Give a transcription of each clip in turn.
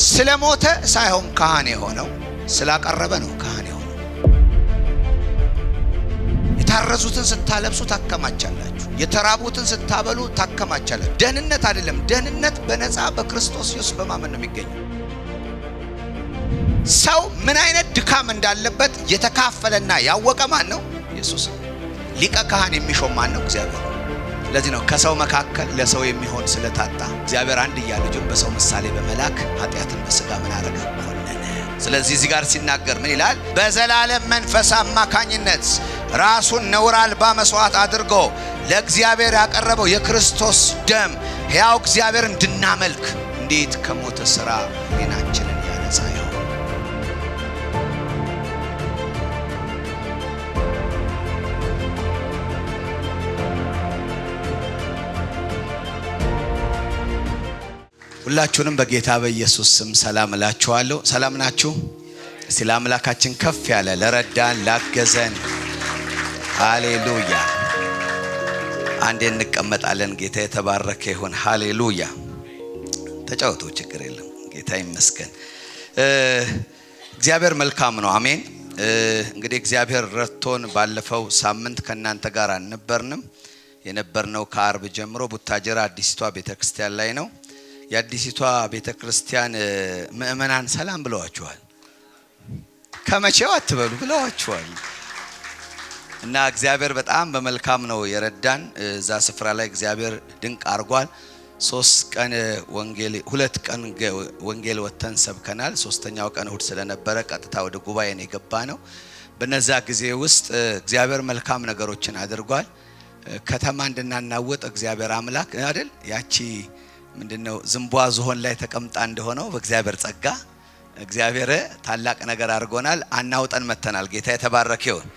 ስለሞተ ሳይሆን ካህን የሆነው ስላቀረበ ነው ካህን የሆነው። የታረዙትን ስታለብሱ ታከማቻላችሁ፣ የተራቡትን ስታበሉ ታከማቻላችሁ። ደህንነት አይደለም። ደህንነት በነፃ በክርስቶስ ኢየሱስ በማመን ነው የሚገኘው። ሰው ምን አይነት ድካም እንዳለበት የተካፈለና ያወቀ ማን ነው? ኢየሱስ። ሊቀ ካህን የሚሾም ማን ነው? እግዚአብሔር። ለዚህ ነው ከሰው መካከል ለሰው የሚሆን ስለታጣ እግዚአብሔር አንድያ ልጁን በሰው ምሳሌ በመላክ ኃጢአትን በሥጋ ምን አደረገ? ኮነነ። ስለዚህ እዚህ ጋር ሲናገር ምን ይላል? በዘላለም መንፈስ አማካኝነት ራሱን ነውር አልባ መስዋዕት አድርጎ ለእግዚአብሔር ያቀረበው የክርስቶስ ደም ሕያው እግዚአብሔር እንድናመልክ እንዴት ከሞተ ሥራ ሕሊናችንን ያነጻ ይሆን? ሁላችሁንም በጌታ በኢየሱስ ስም ሰላም እላችኋለሁ። ሰላም ናችሁ? እስቲ ለአምላካችን ከፍ ያለ ለረዳን ላገዘን ሃሌሉያ። አንዴ እንቀመጣለን። ጌታ የተባረከ ይሁን። ሃሌሉያ። ተጫወቱ፣ ችግር የለም። ጌታ ይመስገን። እግዚአብሔር መልካም ነው። አሜን። እንግዲህ እግዚአብሔር ረድቶን ባለፈው ሳምንት ከናንተ ጋር አልነበርንም። የነበርነው ከአርብ ጀምሮ ቡታጀራ አዲስቷ ቤተክርስቲያን ላይ ነው። የአዲስቷ ቤተክርስቲያን ምእመናን ሰላም ብለዋችኋል። ከመቼው አትበሉ ብለዋችኋል። እና እግዚአብሔር በጣም በመልካም ነው የረዳን። እዛ ስፍራ ላይ እግዚአብሔር ድንቅ አድርጓል። 3 ቀን ወንጌል 2 ቀን ወንጌል ወተን ሰብከናል። 3ኛው ቀን እሁድ ስለነበረ ቀጥታ ወደ ጉባኤ ነው የገባ ነው። በነዛ ጊዜ ውስጥ እግዚአብሔር መልካም ነገሮችን አድርጓል። ከተማ እንድናናወጥ እግዚአብሔር አምላክ አይደል ያቺ ምንድነው ዝንቧ ዝሆን ላይ ተቀምጣ እንደሆነው በእግዚአብሔር ጸጋ እግዚአብሔር ታላቅ ነገር አድርጎናል። አናውጠን መተናል። ጌታ የተባረከ ይሁን።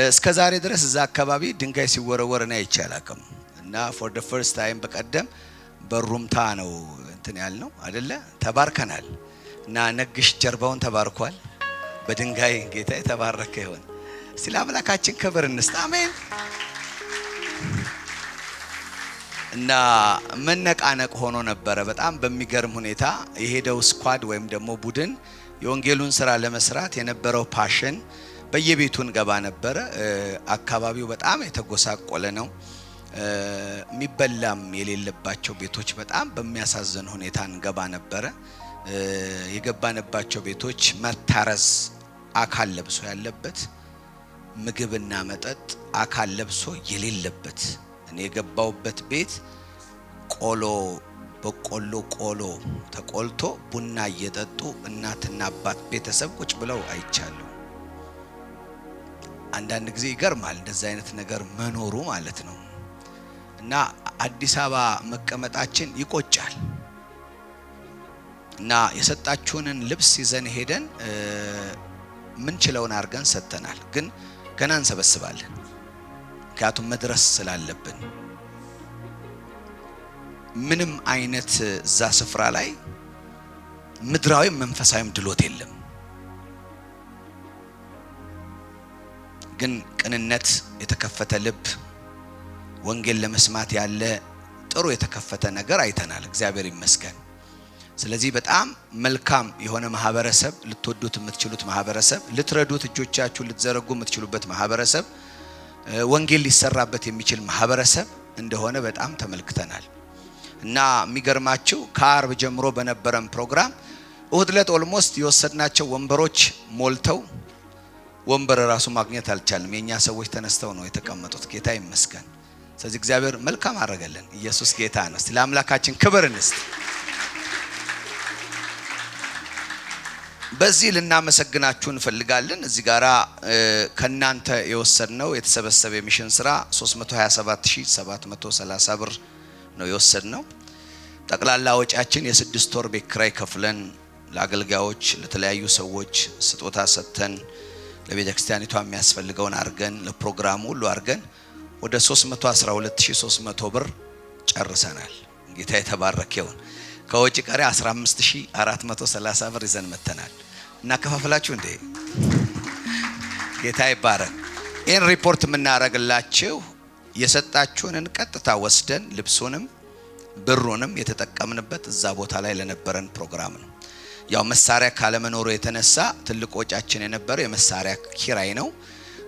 እስከ ዛሬ ድረስ እዛ አካባቢ ድንጋይ ሲወረወር ነው አይቻላከም። እና for the first time በቀደም በሩምታ ነው እንትን ያልነው አይደለ? ተባርከናል። እና ነግሽ ጀርባውን ተባርኳል በድንጋይ። ጌታ የተባረከ ይሁን። ስለ አምላካችን ክብር እንስጥ። አሜን። እና መነቃነቅ ሆኖ ነበረ። በጣም በሚገርም ሁኔታ የሄደው ስኳድ ወይም ደግሞ ቡድን የወንጌሉን ስራ ለመስራት የነበረው ፓሽን በየቤቱ እንገባ ነበረ። አካባቢው በጣም የተጎሳቆለ ነው። የሚበላም የሌለባቸው ቤቶች በጣም በሚያሳዝን ሁኔታ እንገባ ነበረ። የገባንባቸው ቤቶች መታረዝ አካል ለብሶ ያለበት፣ ምግብና መጠጥ አካል ለብሶ የሌለበት። እኔ የገባውበት ቤት ቆሎ በቆሎ ቆሎ ተቆልቶ ቡና እየጠጡ እናትና አባት ቤተሰብ ቁጭ ብለው አይቻለሁ። አንዳንድ ጊዜ ይገርማል እንደዛ አይነት ነገር መኖሩ ማለት ነው። እና አዲስ አበባ መቀመጣችን ይቆጫል። እና የሰጣችሁንን ልብስ ይዘን ሄደን ምን ችለውን አርገን ሰተናል። ግን ገና እንሰበስባለን፣ ምክንያቱም መድረስ ስላለብን። ምንም አይነት እዛ ስፍራ ላይ ምድራዊ መንፈሳዊም ድሎት የለም። ግን ቅንነት፣ የተከፈተ ልብ፣ ወንጌል ለመስማት ያለ ጥሩ የተከፈተ ነገር አይተናል። እግዚአብሔር ይመስገን። ስለዚህ በጣም መልካም የሆነ ማህበረሰብ፣ ልትወዱት የምትችሉት ማህበረሰብ፣ ልትረዱት እጆቻችሁ ልትዘረጉ የምትችሉበት ማህበረሰብ፣ ወንጌል ሊሰራበት የሚችል ማህበረሰብ እንደሆነ በጣም ተመልክተናል። እና የሚገርማችሁ ከአርብ ጀምሮ በነበረን ፕሮግራም እሁድ ዕለት ኦልሞስት የወሰድናቸው ወንበሮች ሞልተው ወንበር ራሱ ማግኘት አልቻልንም። የኛ ሰዎች ተነስተው ነው የተቀመጡት። ጌታ ይመስገን። ስለዚህ እግዚአብሔር መልካም አደረገልን። ኢየሱስ ጌታ ነው። እስቲ ለአምላካችን ክብር እንስጥ። በዚህ ልናመሰግናችሁ እንፈልጋለን። እዚህ ጋራ ከናንተ የወሰድነው የተሰበሰበ የሚሽን ስራ 327730 ብር ነው የወሰድነው። ጠቅላላ ወጪያችን የ6 ወር ቤት ኪራይ ከፍለን ለአገልጋዮች ለተለያዩ ሰዎች ስጦታ ሰጥተን ለቤተ ክርስቲያኒቷ የሚያስፈልገውን አርገን ለፕሮግራሙ ሁሉ አርገን ወደ 312300 ብር ጨርሰናል። ጌታ የተባረከ ይሁን። ከወጪ ቀሪ 15430 ብር ይዘን መተናል። እና ከፋፍላችሁ እንዴ ጌታ ይባረክ። ይሄን ሪፖርት የምናረግላችሁ የሰጣችሁንን ቀጥታ ወስደን ልብሱንም ብሩንም የተጠቀምንበት እዛ ቦታ ላይ ለነበረን ፕሮግራም ነው። ያው መሳሪያ ካለመኖሩ የተነሳ ትልቅ ወጫችን የነበረው የመሳሪያ ኪራይ ነው።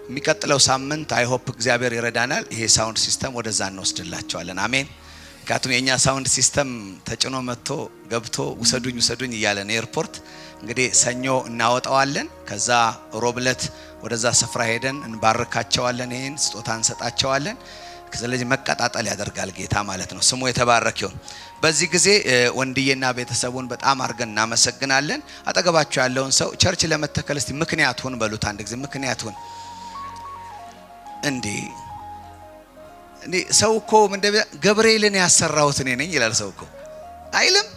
የሚቀጥለው ሳምንት አይ ሆፕ እግዚአብሔር ይረዳናል። ይሄ ሳውንድ ሲስተም ወደዛ እንወስድላቸዋለን። አሜን። ምክንያቱም የኛ ሳውንድ ሲስተም ተጭኖ መጥቶ ገብቶ ውሰዱኝ እያለን ኤርፖርት እንግዲህ ሰኞ እናወጣዋለን። ከዛ ሮብለት ወደዛ ስፍራ ሄደን እንባርካቸዋለን። ይሄን ስጦታ እንሰጣቸዋለን። ስለዚህ መቀጣጣል ያደርጋል ጌታ ማለት ነው። ስሙ የተባረከ ይሁን። በዚህ ጊዜ ወንድዬና ቤተሰቡን በጣም አድርገን እናመሰግናለን። አጠገባቸው ያለውን ሰው ቸርች ለመተከል እስቲ ምክንያት ሁን በሉት። አንድ ጊዜ ምክንያት ሁን። እንዴ ሰው እኮ ገብርኤልን ያሰራሁት እኔ ነኝ ይላል ሰው እኮ አይልም?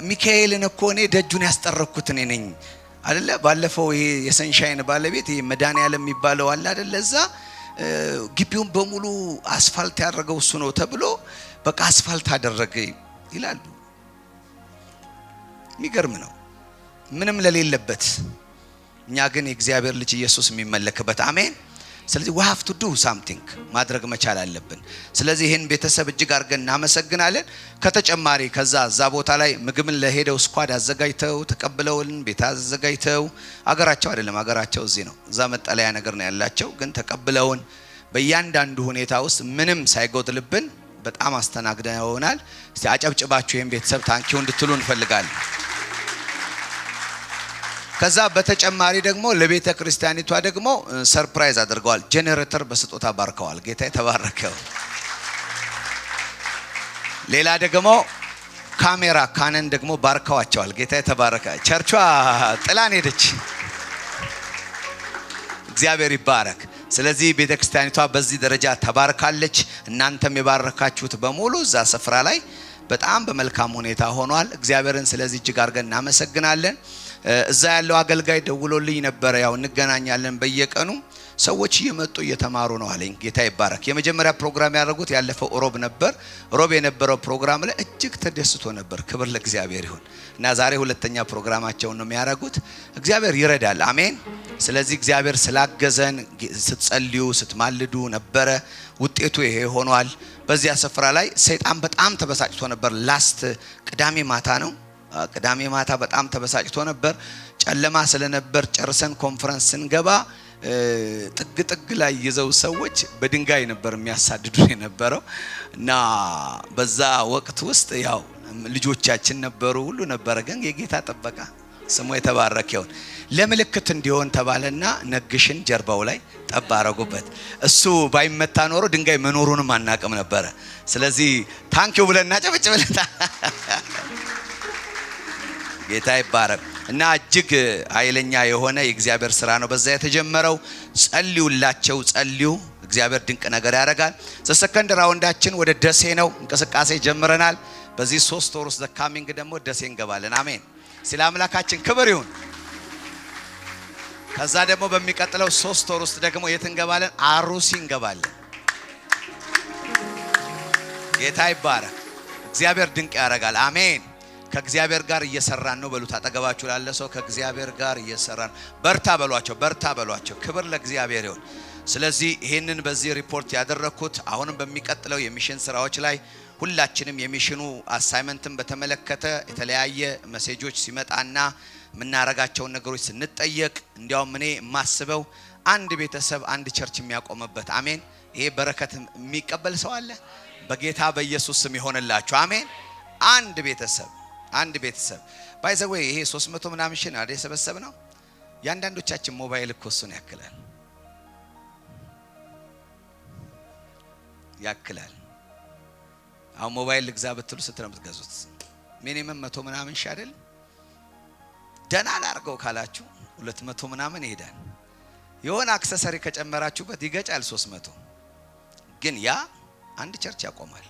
ሚካኤልን እኮ እኔ ደጁን ያስጠረኩት እኔ ነኝ አይደለ? ባለፈው ይሄ የሰንሻይን ባለቤት ይሄ መድኃኒዓለም የሚባለው አለ አይደለ? እዛ ግቢውን በሙሉ አስፋልት ያደረገው እሱ ነው ተብሎ በቃ አስፋልት አደረገ ይላሉ። የሚገርም ነው፣ ምንም ለሌለበት። እኛ ግን የእግዚአብሔር ልጅ ኢየሱስ የሚመለክበት። አሜን። ስለዚህ we have to do something ማድረግ መቻል አለብን። ስለዚህ ይሄን ቤተሰብ እጅግ አድርገን እናመሰግናለን። ከተጨማሪ ከዛ ቦታ ላይ ምግብን ለሄደው ስኳድ አዘጋጅተው ተቀብለውልን ቤት አዘጋጅተው አገራቸው አይደለም አገራቸው እዚህ ነው፣ እዛ መጠለያ ነገር ነው ያላቸው፣ ግን ተቀብለውን በእያንዳንዱ ሁኔታ ውስጥ ምንም ሳይጎድልብን በጣም አስተናግደውናል። እስቲ አጨብጭባችሁ ይሄን ቤተሰብ ታንኪው እንድትሉ እንፈልጋለን። ከዛ በተጨማሪ ደግሞ ለቤተ ክርስቲያኒቷ ደግሞ ሰርፕራይዝ አድርገዋል። ጄኔሬተር በስጦታ ባርከዋል። ጌታ የተባረከው። ሌላ ደግሞ ካሜራ ካነን ደግሞ ባርከዋቸዋል። ጌታ የተባረከ። ቸርቿ ጥላን ሄደች። እግዚአብሔር ይባረክ። ስለዚህ ቤተ ክርስቲያኒቷ በዚህ ደረጃ ተባርካለች። እናንተም የባረካችሁት በሙሉ እዛ ስፍራ ላይ በጣም በመልካም ሁኔታ ሆኗል። እግዚአብሔርን ስለዚህ እጅግ አድርገን እናመሰግናለን። እዛ ያለው አገልጋይ ደውሎልኝ ነበር። ያው እንገናኛለን በየቀኑ ሰዎች እየመጡ እየተማሩ ነው አለኝ። ጌታ ይባረክ። የመጀመሪያ ፕሮግራም ያደረጉት ያለፈው ሮብ ነበር። ሮብ የነበረው ፕሮግራም ላይ እጅግ ተደስቶ ነበር። ክብር ለእግዚአብሔር ይሁን እና ዛሬ ሁለተኛ ፕሮግራማቸውን ነው የሚያደርጉት። እግዚአብሔር ይረዳል። አሜን። ስለዚህ እግዚአብሔር ስላገዘን ስትጸልዩ ስትማልዱ ነበረ። ውጤቱ ይሄ ሆኗል። በዚያ ስፍራ ላይ ሰይጣን በጣም ተበሳጭቶ ነበር። ላስት ቅዳሜ ማታ ነው። ቅዳሜ ማታ በጣም ተበሳጭቶ ነበር። ጨለማ ስለነበር ጨርሰን ኮንፈረንስ ስንገባ ጥግ ላይ ይዘው ሰዎች በድንጋይ ነበር የሚያሳድዱ የነበረው እና በዛ ወቅት ውስጥ ያው ልጆቻችን ነበሩ፣ ሁሉ ነበረ። ግን የጌታ ጥበቃ ስሙ የተባረከ ይሁን። ለምልክት እንዲሆን ተባለና ነግሽን ጀርባው ላይ ጠብ አረጉበት። እሱ ባይመታ ኖሮ ድንጋይ መኖሩንም አናቅም ነበረ። ስለዚህ ታንኪው ብለና ጨብጭብለታ ጌታ ይባረክ እና እጅግ ኃይለኛ የሆነ የእግዚአብሔር ስራ ነው በዛ የተጀመረው። ጸልዩላቸው፣ ጸልዩ። እግዚአብሔር ድንቅ ነገር ያደርጋል። ዘሰከንድ ራውንዳችን ወደ ደሴ ነው። እንቅስቃሴ ጀምረናል። በዚህ 3 ወር ውስጥ ዘካሚንግ ደግሞ ደሴ እንገባለን። አሜን። ስለ አምላካችን ክብር ይሁን። ከዛ ደግሞ በሚቀጥለው 3 ወር ውስጥ ደግሞ የት እንገባለን? አሩሲ እንገባለን። ጌታ ይባረክ። እግዚአብሔር ድንቅ ያደርጋል። አሜን። ከእግዚአብሔር ጋር እየሰራን ነው በሉት። አጠገባችሁ ላለ ሰው ከእግዚአብሔር ጋር እየሰራን በርታ በሏቸው፣ በርታ በሏቸው። ክብር ለእግዚአብሔር ይሁን። ስለዚህ ይሄንን በዚህ ሪፖርት ያደረኩት አሁንም በሚቀጥለው የሚሽን ስራዎች ላይ ሁላችንም የሚሽኑ አሳይመንትን በተመለከተ የተለያየ ሜሴጆች ሲመጣና ምናረጋቸውን ነገሮች ስንጠየቅ እንዲያውም እኔ የማስበው አንድ ቤተሰብ አንድ ቸርች የሚያቆምበት አሜን። ይሄ በረከት የሚቀበል ሰው አለ? በጌታ በኢየሱስ ስም ይሆንላችሁ። አሜን። አንድ ቤተሰብ ባይዘው ይሄ 300 ምናምን ሺህ ነው የሰበሰብ ነው። ያንዳንዶቻችን ሞባይል እኮ እሱን ያክላል። አሁን ሞባይል ልግዛ ብትሉ ስንት ነው የምትገዙት? ሚኒመም 100 ምናምን ሺህ አይደል? ደና ላርገው ካላችሁ 200 ምናምን ይሄዳል። የሆነ አክሰሰሪ ከጨመራችሁበት ይገጫል 300። ግን ያ አንድ ቸርች ያቆማል።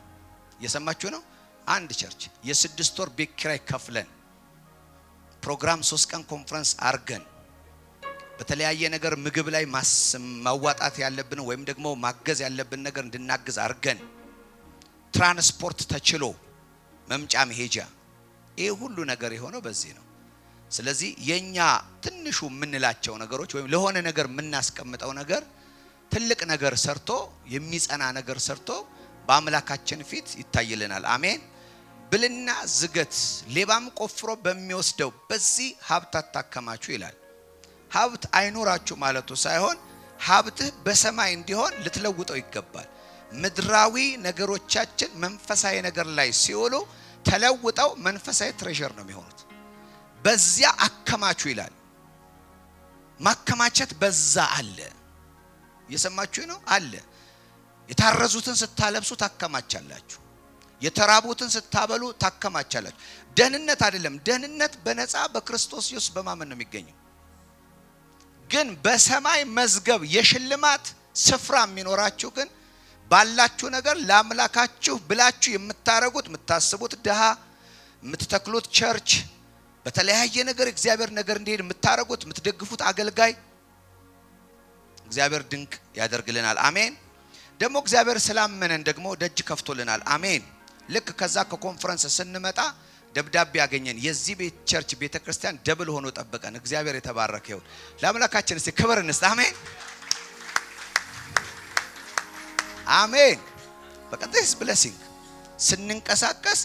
እየሰማችሁ ነው? አንድ ቸርች የ6 ወር ቤት ኪራይ ከፍለን ፕሮግራም 3 ቀን ኮንፈረንስ አርገን በተለያየ ነገር ምግብ ላይ ማዋጣት ያለብን ወይም ደግሞ ማገዝ ያለብን ነገር እንድናግዝ አርገን ትራንስፖርት ተችሎ መምጫ መሄጃ ይሄ ሁሉ ነገር የሆነው በዚህ ነው። ስለዚህ የኛ ትንሹ የምንላቸው ነገሮች ወይም ለሆነ ነገር የምናስቀምጠው ነገር ትልቅ ነገር ሰርቶ የሚጸና ነገር ሰርቶ በአምላካችን ፊት ይታይልናል። አሜን። ብልና ዝገት ሌባም ቆፍሮ በሚወስደው በዚህ ሀብት አታከማችሁ ይላል። ሀብት አይኖራችሁ ማለቱ ሳይሆን ሀብትህ በሰማይ እንዲሆን ልትለውጠው ይገባል። ምድራዊ ነገሮቻችን መንፈሳዊ ነገር ላይ ሲውሉ ተለውጠው መንፈሳዊ ትሬዠር ነው የሚሆኑት። በዚያ አከማቹ ይላል። ማከማቸት በዛ አለ። እየሰማችሁ ነው አለ። የታረዙትን ስታለብሱ ታከማቻላችሁ። የተራቡትን ስታበሉ ታከማቻላችሁ። ደህንነት አይደለም። ደህንነት በነፃ በክርስቶስ ኢየሱስ በማመን ነው የሚገኘው። ግን በሰማይ መዝገብ የሽልማት ስፍራ የሚኖራችሁ ግን ባላችሁ ነገር ለአምላካችሁ ብላችሁ የምታረጉት የምታስቡት ድሃ የምትተክሉት ቸርች በተለያየ ነገር እግዚአብሔር ነገር እንዲሄድ የምታረጉት የምትደግፉት አገልጋይ እግዚአብሔር ድንቅ ያደርግልናል። አሜን። ደግሞ እግዚአብሔር ስላመነን ደግሞ ደጅ ከፍቶልናል። አሜን። ልክ ከዛ ከኮንፈረንስ ስንመጣ ደብዳቤ ያገኘን የዚህ ቤት ቸርች ቤተክርስቲያን ደብል ሆኖ ጠበቀን። እግዚአብሔር የተባረከ ይሁን። ለአምላካችን እስቲ ክብር እንስጥ። አሜን አሜን። በቃ this blessing ስንንቀሳቀስ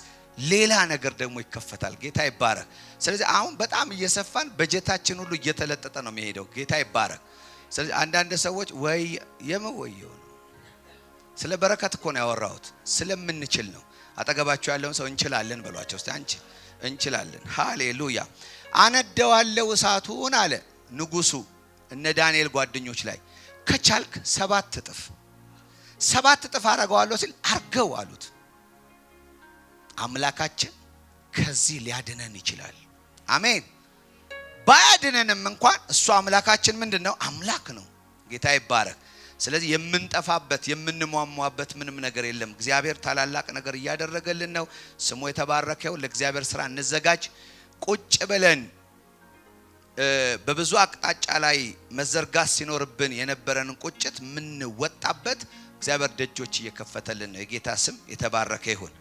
ሌላ ነገር ደግሞ ይከፈታል። ጌታ ይባረክ። ስለዚህ አሁን በጣም እየሰፋን በጀታችን ሁሉ እየተለጠጠ ነው የሚሄደው። ጌታ ይባረክ። ስለዚህ አንዳንድ ሰዎች ወይ የመወየው ነው ስለ በረከት እኮ ነው ያወራሁት፣ ስለምንችል ነው። አጠገባቸው ያለውን ሰው እንችላለን በሏቸው እስቲ። አንቺ እንችላለን። ሃሌሉያ። አነደዋለሁ እሳቱን አለ ንጉሱ እነ ዳንኤል ጓደኞች ላይ ከቻልክ 7 እጥፍ አረጋዋለሁ ሲል አርገው አሉት። አምላካችን ከዚህ ሊያድነን ይችላል። አሜን። ባያድነንም እንኳን እሱ አምላካችን ምንድነው? አምላክ ነው። ጌታ ይባረክ። ስለዚህ የምንጠፋበት የምንሟሟበት ምንም ነገር የለም። እግዚአብሔር ታላላቅ ነገር እያደረገልን ነው። ስሙ የተባረከው። ለእግዚአብሔር ስራ እንዘጋጅ። ቁጭ ብለን በብዙ አቅጣጫ ላይ መዘርጋት ሲኖርብን የነበረንን ቁጭት ምን ወጣበት እግዚአብሔር ደጆች እየከፈተልን ነው። የጌታ ስም የተባረከ ይሁን።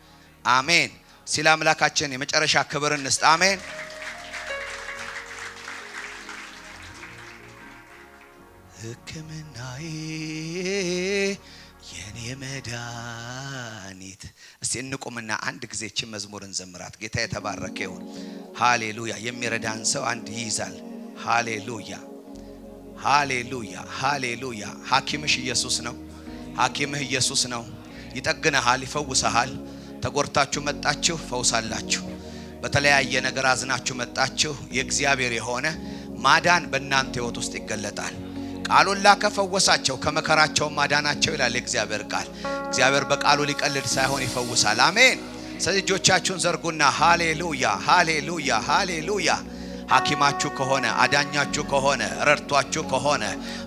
አሜን። ሲል አምላካችን የመጨረሻ ክብር እንስጥ። አሜን። ሕክምናዬ የኔ መድኃኒት። እስቲ እንቁምና አንድ ጊዜ እቺ መዝሙር እንዘምራት። ጌታ የተባረከ ይሁን። ሃሌሉያ። የሚረዳን ሰው አንድ ይይዛል። ሃሌሉያ ሃሌሉያ ሃሌሉያ። ሐኪምሽ ኢየሱስ ነው። ሐኪምህ ኢየሱስ ነው። ይጠግነሃል፣ ይፈውሰሃል። ተጎርታችሁ መጣችሁ ፈውሳላችሁ። በተለያየ ነገር አዝናችሁ መጣችሁ የእግዚአብሔር የሆነ ማዳን በእናንተ ህይወት ውስጥ ይገለጣል። ቃሉን ላከ ፈወሳቸው፣ ከመከራቸው ማዳናቸው ይላል እግዚአብሔር ቃል። እግዚአብሔር በቃሉ ሊቀልድ ሳይሆን ይፈውሳል። አሜን። ስለዚህ እጆቻችሁን ዘርጉና ሃሌሉያ ሃሌሉያ ሃሌሉያ። ሐኪማችሁ ከሆነ አዳኛችሁ ከሆነ ረድቷችሁ ከሆነ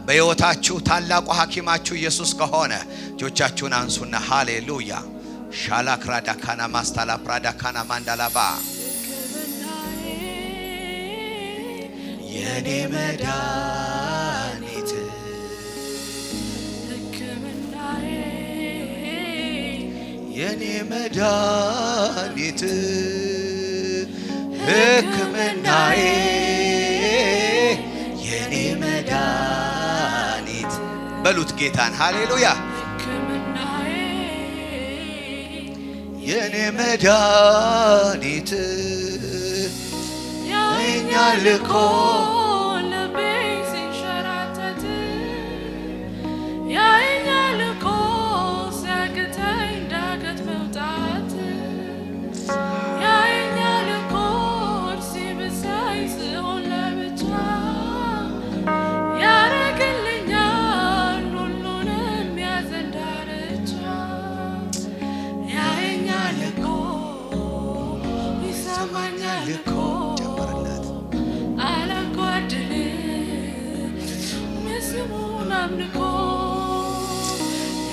በህይወታችሁ ታላቁ ሐኪማችሁ ኢየሱስ ከሆነ እጆቻችሁን አንሱና ሃሌሉያ ሻላክራዳ ካና ማስታላ ፕራዳ ካና ማንዳላባ የኔ መድኃኒት ሕክምናዬ የኔ መድኃኒት ሕክምናዬ የኔ መድኃኒት በሉት ጌታን ሃሌሉያ የኔ መድኃኒት ያየኛል እኮ ልቤ ሲንሸራተት ያየኛል እኮ ሲያቅተኝ ዳገት መውጣት ያየኛል እኮ ሲብሳይ ስሆን ለብቻ ያረግልኛል ሁሉንም ያዘን ዳርቻ ያየኛል እኮ ይሰማኛል እኮ አምልኮ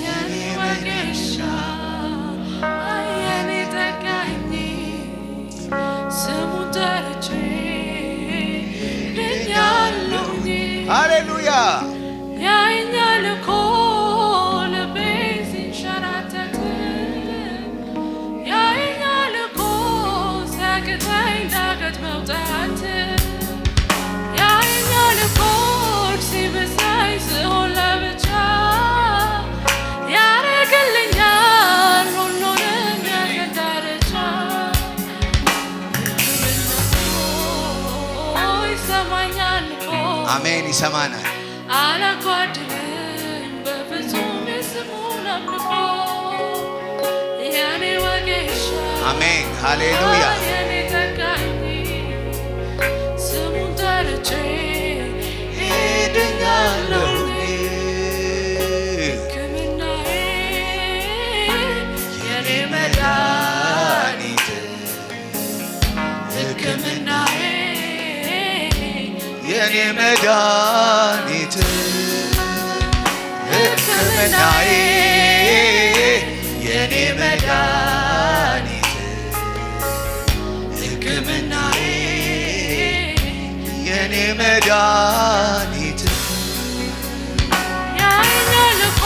የኔ ወጌሻ የኔ ጠጋኝ ስሙን ጠርቼ ድኛለሁኝ። ሃሌሉያ ያየኛል እኮ ልቤ ሲንሸራተት ያየኛል እኮ ሲያቅተኝ ዳገት መውጣት ያየኛል እኮ ሲብሳይ ስሆን ለብቻ ያረግልኛል ሁሉንም ያዘን ዳርቻ ይሰማኛል እኮ አሜን ይሰማናል አላጓድልም በፍጹም የስሙን አምልኮ የኔ ወጌሻ አሜን ሃሌሉያ የኔ ተካኝ ስሙን ጠርቼ ሄድኛለሁ ሕክምናዬ የኔ መድኃኒት ሕክምናዬ የኔ መድኃኒት ሕክምናዬ የኔ መድኃኒት ሕክምናዬ የኔ መድኃኒት ያየኛል እኮ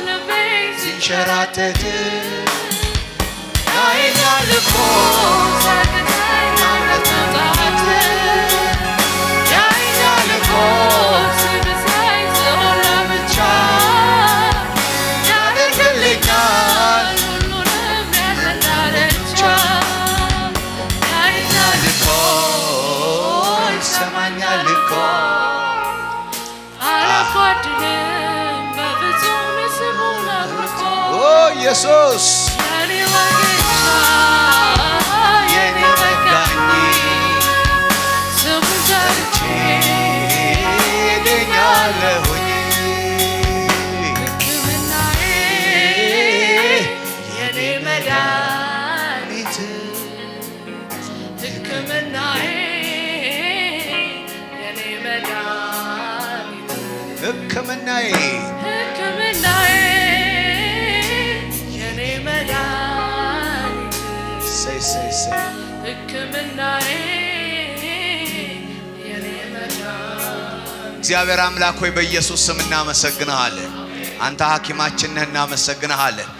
ልቤ ሲንሸራተት ያየኛል እኮ ሲያቅተኝ መውጣት ያየኛል እኮ ሲብሰኝ ስሆን ለብቻ ያደርግልኛል ሁሉንም ያለዳለቻ ያየኛል እኮ ይሰማኛል እኮ አላጓድልም በፍጹም የስሙን አምልኮ ኦ ኢየሱስ የኔ ወጌሻ የኔ መጋኝ ስሙን ጠርቼ ሄደኛለሁኝ ሕክምናዬ የኔ መድኃኒት ሕክምናዬ የኔ መድኃኒት ሕክምናዬ ሕክምናዬ የኔ መድኃኒት ሰይ ሕክምናዬ የኔ መድኃኒት እግዚአብሔር አምላክ ሆይ በኢየሱስ ስም እናመሰግንሃለን። አንተ ሐኪማችን ነህ፣ እናመሰግንሃለን።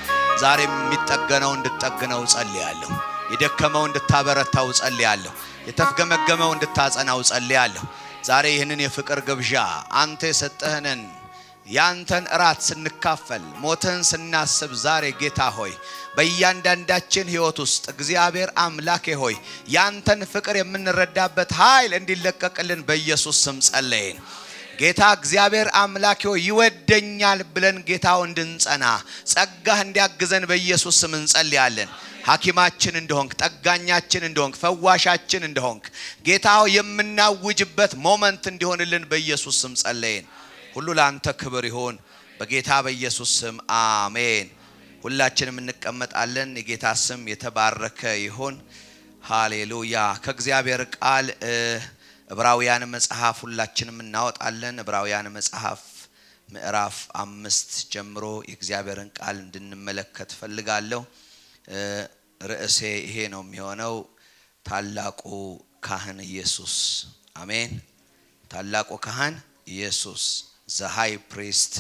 ዛሬ የሚጠገነው እንድትጠግነው ጸልያለሁ። የደከመው እንድታበረታው ጸልያለሁ። የተፍገመገመው እንድታጸናው ጸልያለሁ። ዛሬ ይህንን የፍቅር ግብዣ አንተ የሰጠህንን ያንተን እራት ስንካፈል ሞትህን ስናስብ ዛሬ ጌታ ሆይ በእያንዳንዳችን ሕይወት ውስጥ እግዚአብሔር አምላኬ ሆይ ያንተን ፍቅር የምንረዳበት ኃይል እንዲለቀቅልን በኢየሱስ ስም ጸለይን። ጌታ እግዚአብሔር አምላኬ ሆይ ይወደኛል ብለን ጌታው እንድንጸና ጸጋህ እንዲያግዘን በኢየሱስ ስም እንጸልያለን። ሐኪማችን እንደሆንክ ጠጋኛችን እንደሆንክ ፈዋሻችን እንደሆንክ ጌታው የምናውጅበት ሞመንት እንዲሆንልን በኢየሱስ ስም ጸለይን። ሁሉ ላንተ ክብር ይሁን በጌታ በኢየሱስ ስም አሜን። ሁላችንም እንቀመጣለን። የጌታ ስም የተባረከ ይሁን። ሃሌሉያ። ከእግዚአብሔር ቃል ዕብራውያን መጽሐፍ ሁላችንም እናወጣለን። ዕብራውያን መጽሐፍ ምዕራፍ 5 ጀምሮ የእግዚአብሔርን ቃል እንድንመለከት ፈልጋለሁ። ርዕሴ ይሄ ነው የሚሆነው፣ ታላቁ ካህን ኢየሱስ። አሜን። ታላቁ ካህን ኢየሱስ the high priest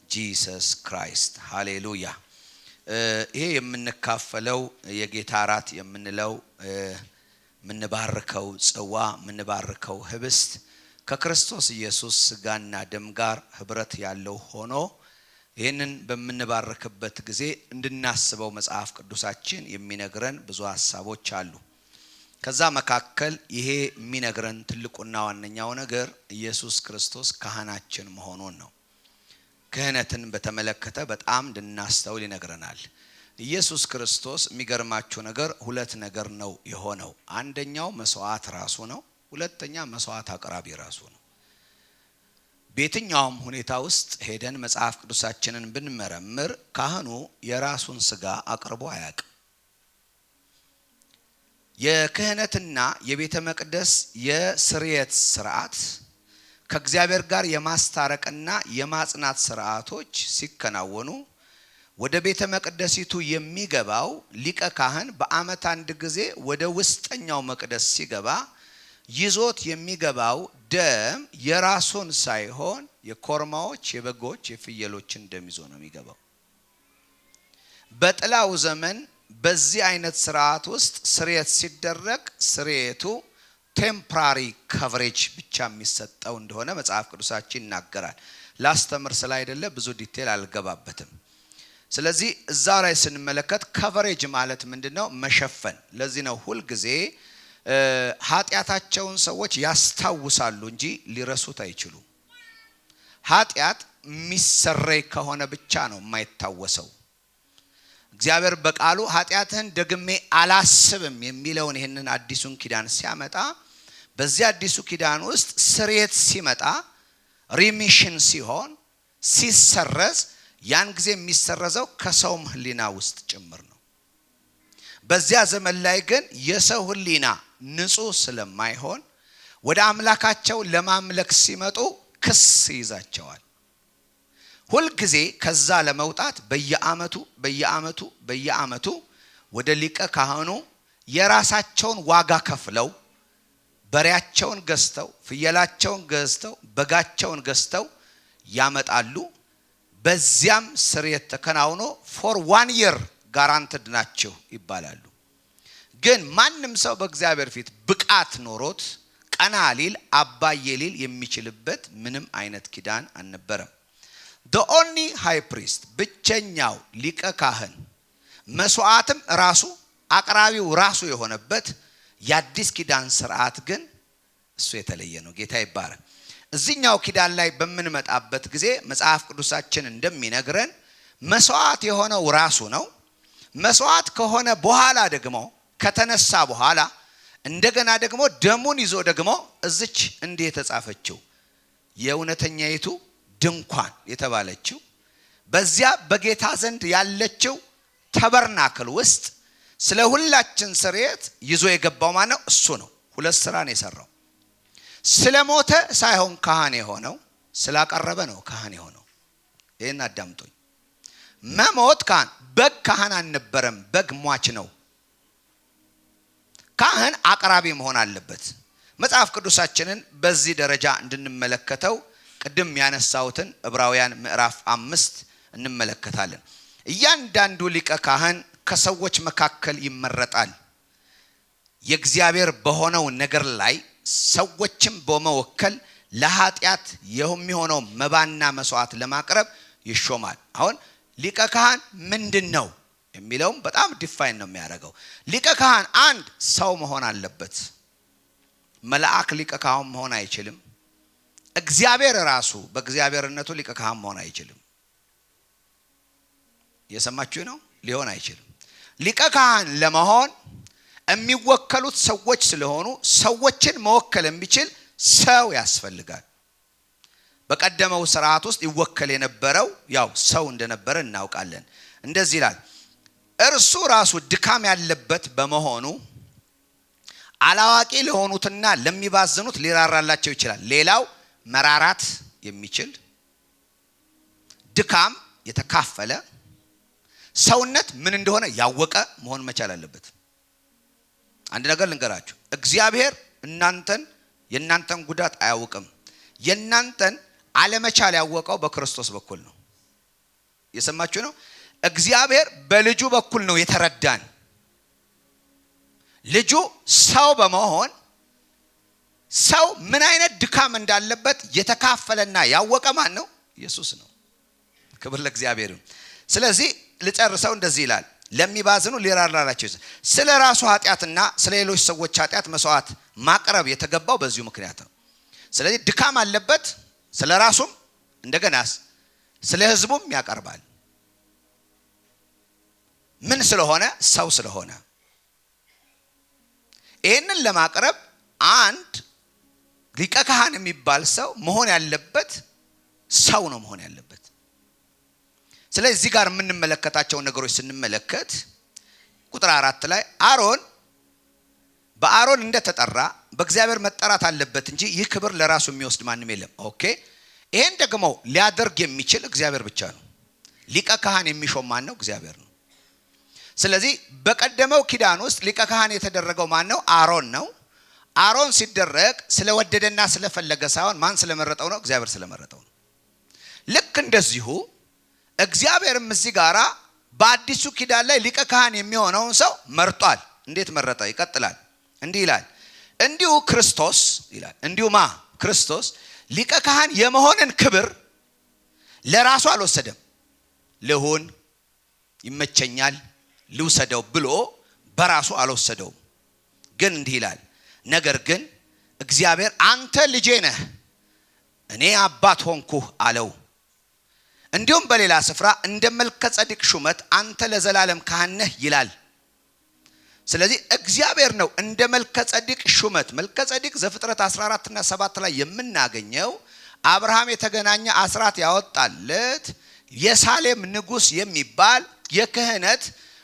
Jesus Christ ሃሌሉያ። ይሄ የምንካፈለው የጌታ እራት የምንለው ምንባርከው ጽዋ ምንባርከው ህብስት ከክርስቶስ ኢየሱስ ስጋና ደም ጋር ህብረት ያለው ሆኖ ይህንን በምንባርክበት ጊዜ እንድናስበው መጽሐፍ ቅዱሳችን የሚነግረን ብዙ ሐሳቦች አሉ። ከዛ መካከል ይሄ የሚነግረን ትልቁና ዋነኛው ነገር ኢየሱስ ክርስቶስ ካህናችን መሆኑን ነው። ክህነትን በተመለከተ በጣም እንድናስተውል ይነግረናል። ኢየሱስ ክርስቶስ የሚገርማችሁ ነገር ሁለት ነገር ነው የሆነው። አንደኛው መስዋዕት ራሱ ነው፣ ሁለተኛ መስዋዕት አቅራቢ ራሱ ነው። በየትኛውም ሁኔታ ውስጥ ሄደን መጽሐፍ ቅዱሳችንን ብንመረምር ካህኑ የራሱን ስጋ አቅርቦ አያውቅም። የክህነትና የቤተ መቅደስ የስርየት ስርዓት ከእግዚአብሔር ጋር የማስታረቅና የማጽናት ስርዓቶች ሲከናወኑ ወደ ቤተ መቅደሲቱ የሚገባው ሊቀ ካህን በአመት አንድ ጊዜ ወደ ውስጠኛው መቅደስ ሲገባ ይዞት የሚገባው ደም የራሱን ሳይሆን የኮርማዎች፣ የበጎች፣ የፍየሎችን ደም ይዞ ነው የሚገባው። በጥላው ዘመን በዚህ አይነት ስርዓት ውስጥ ስርየት ሲደረግ ስርየቱ ቴምፖራሪ ከቨሬጅ ብቻ የሚሰጠው እንደሆነ መጽሐፍ ቅዱሳችን ይናገራል። ላስተምር ስላይደለ ብዙ ዲቴል አልገባበትም። ስለዚህ እዛ ላይ ስንመለከት ከቨሬጅ ማለት ምንድነው? መሸፈን። ለዚህ ነው ሁሉ ጊዜ ኃጢአታቸውን ሰዎች ያስታውሳሉ እንጂ ሊረሱት አይችሉም። ኃጢአት የሚሰረይ ከሆነ ብቻ ነው የማይታወሰው። እግዚአብሔር በቃሉ ኃጢአትህን ደግሜ አላስብም የሚለውን ይሄንን አዲሱን ኪዳን ሲያመጣ በዚህ አዲሱ ኪዳን ውስጥ ስርየት ሲመጣ ሪሚሽን ሲሆን ሲሰረዝ ያን ጊዜ የሚሰረዘው ከሰውም ህሊና ውስጥ ጭምር ነው። በዚያ ዘመን ላይ ግን የሰው ህሊና ንጹህ ስለማይሆን ወደ አምላካቸው ለማምለክ ሲመጡ ክስ ይዛቸዋል። ሁል ጊዜ ከዛ ለመውጣት በየአመቱ ወደ ሊቀ ካህኑ የራሳቸውን ዋጋ ከፍለው በሬያቸውን ገዝተው ፍየላቸውን ገዝተው በጋቸውን ገዝተው ያመጣሉ። በዚያም ስርየት ተከናውኖ for 1 year ጋራንትድ ናቸው ይባላሉ። ግን ማንም ሰው በእግዚአብሔር ፊት ብቃት ኖሮት ቀና ሊል አባዬ ሊል የሚችልበት ምንም አይነት ኪዳን አልነበረም። the only high priest ብቸኛው ሊቀ ካህን መስዋዕትም ራሱ አቅራቢው ራሱ የሆነበት የአዲስ ኪዳን ሥርዓት ግን እሱ የተለየ ነው። ጌታ ይባረክ። እዚህኛው ኪዳን ላይ በምንመጣበት ጊዜ መጽሐፍ ቅዱሳችን እንደሚነግረን መስዋዕት የሆነው ራሱ ነው። መስዋዕት ከሆነ በኋላ ደግሞ ከተነሳ በኋላ እንደገና ደግሞ ደሙን ይዞ ደግሞ እዚች እንዲህ የተጻፈችው የእውነተኛይቱ ድንኳን የተባለችው በዚያ በጌታ ዘንድ ያለችው ተበርናክል ውስጥ ስለ ሁላችን ስርየት ይዞ የገባው ማን ነው? እሱ ነው። ሁለት ስራ ነው የሰራው። ስለሞተ ሳይሆን ካህን የሆነው ስላቀረበ ነው ካህን የሆነው። ይሄን አዳምጡኝ። መሞት በግ ካህን አልነበረም። በግ ሟች ነው። ካህን አቅራቢ መሆን አለበት። መጽሐፍ ቅዱሳችንን በዚህ ደረጃ እንድንመለከተው ቅድም ያነሳውትን ዕብራውያን ምዕራፍ 5 እንመለከታለን። እያንዳንዱ ሊቀ ካህን ከሰዎች መካከል ይመረጣል። የእግዚአብሔር በሆነው ነገር ላይ ሰዎችን በመወከል ለኃጢአት የሚሆነው መባና መስዋዕት ለማቅረብ ይሾማል። አሁን ሊቀ ካህን ምንድነው የሚለውም በጣም ዲፋይን ነው የሚያደርገው። ሊቀ ካህን አንድ ሰው መሆን አለበት። መልአክ ሊቀ ካህን መሆን አይችልም። እግዚአብሔር ራሱ በእግዚአብሔርነቱ ሊቀ ካህን መሆን አይችልም። የሰማችሁ ነው? ሊሆን አይችልም። ሊቀ ካህን ለመሆን የሚወከሉት ሰዎች ስለሆኑ ሰዎችን መወከል የሚችል ሰው ያስፈልጋል። በቀደመው ሥርዓት ውስጥ ይወከል የነበረው ያው ሰው እንደነበረ እናውቃለን። እንደዚህ ይላል፣ እርሱ ራሱ ድካም ያለበት በመሆኑ አላዋቂ ለሆኑትና ለሚባዝኑት ሊራራላቸው ይችላል። ሌላው መራራት የሚችል ድካም የተካፈለ ሰውነት ምን እንደሆነ ያወቀ መሆን መቻል አለበት። አንድ ነገር ልንገራችሁ፣ እግዚአብሔር የእናንተን ጉዳት አያውቅም። የእናንተን አለመቻል ያወቀው በክርስቶስ በኩል ነው። የሰማችሁ ነው? እግዚአብሔር በልጁ በኩል ነው የተረዳን። ልጁ ሰው በመሆን ሰው ምን አይነት ድካም እንዳለበት የተካፈለና ያወቀ ማን ነው? ኢየሱስ ነው። ክብር ለእግዚአብሔር ይሁን። ስለዚህ ልጨርሰው እንደዚህ ይላል፣ ለሚባዝኑ ሊራራላቸው ይችላል። ስለ ራሱ ኃጢአትና ስለ ሌሎች ሰዎች ኃጢአት መስዋዕት ማቅረብ የተገባው በዚሁ ምክንያት ነው። ስለዚህ ድካም አለበት። ስለ ራሱም እንደገናስ ስለ ሕዝቡም ያቀርባል። ምን ስለሆነ? ሰው ስለሆነ። ይህንን ለማቅረብ አንድ ሊቀ ካህን የሚባል ሰው መሆን ያለበት ሰው ነው መሆን ያለበት። ስለዚህ እዚህ ጋር የምንመለከታቸው ነገሮች ስንመለከት ቁጥር 4 ላይ በአሮን እንደተጠራ በእግዚአብሔር መጠራት አለበት እንጂ ይህ ክብር ለራሱ የሚወስድ ማንም የለም። ኦኬ፣ ይሄን ደግሞ ሊያደርግ የሚችል እግዚአብሔር ብቻ ነው። ሊቀ ካህን የሚሾም ማን ነው? እግዚአብሔር ነው። ስለዚህ በቀደመው ኪዳን ውስጥ ሊቀ ካህን የተደረገው ማን ነው? አሮን ነው። አሮን ሲደረግ ስለወደደና ስለፈለገ ሳይሆን ማን ስለመረጠው ነው? እግዚአብሔር ስለመረጠው ነው። ልክ እንደዚሁ እግዚአብሔርም እዚህ ጋራ በአዲሱ ኪዳን ላይ ሊቀ ካህን የሚሆነውን ሰው መርጧል። እንዴት መረጠ? ይቀጥላል፣ እንዲህ ይላል፣ እንዲሁ ክርስቶስ ይላል። እንዲሁ ክርስቶስ ሊቀ ካህን የመሆንን ክብር ለራሱ አልወሰደም። ልሁን፣ ይመቸኛል፣ ልውሰደው ብሎ በራሱ አልወሰደውም። ግን እንዲህ ይላል፣ ነገር ግን እግዚአብሔር አንተ ልጄ ነህ እኔ አባት ሆንኩህ አለው። እንዲሁም በሌላ ስፍራ እንደ መልከጼዴቅ ሹመት አንተ ለዘላለም ካህን ነህ ይላል። ስለዚህ እግዚአብሔር ነው እንደ መልከጼዴቅ ሹመት። መልከጼዴቅ ዘፍጥረት 14 እና 7 ላይ የምናገኘው አብርሃም የተገናኘ አስራት ያወጣለት የሳሌም ንጉስ የሚባል የክህነት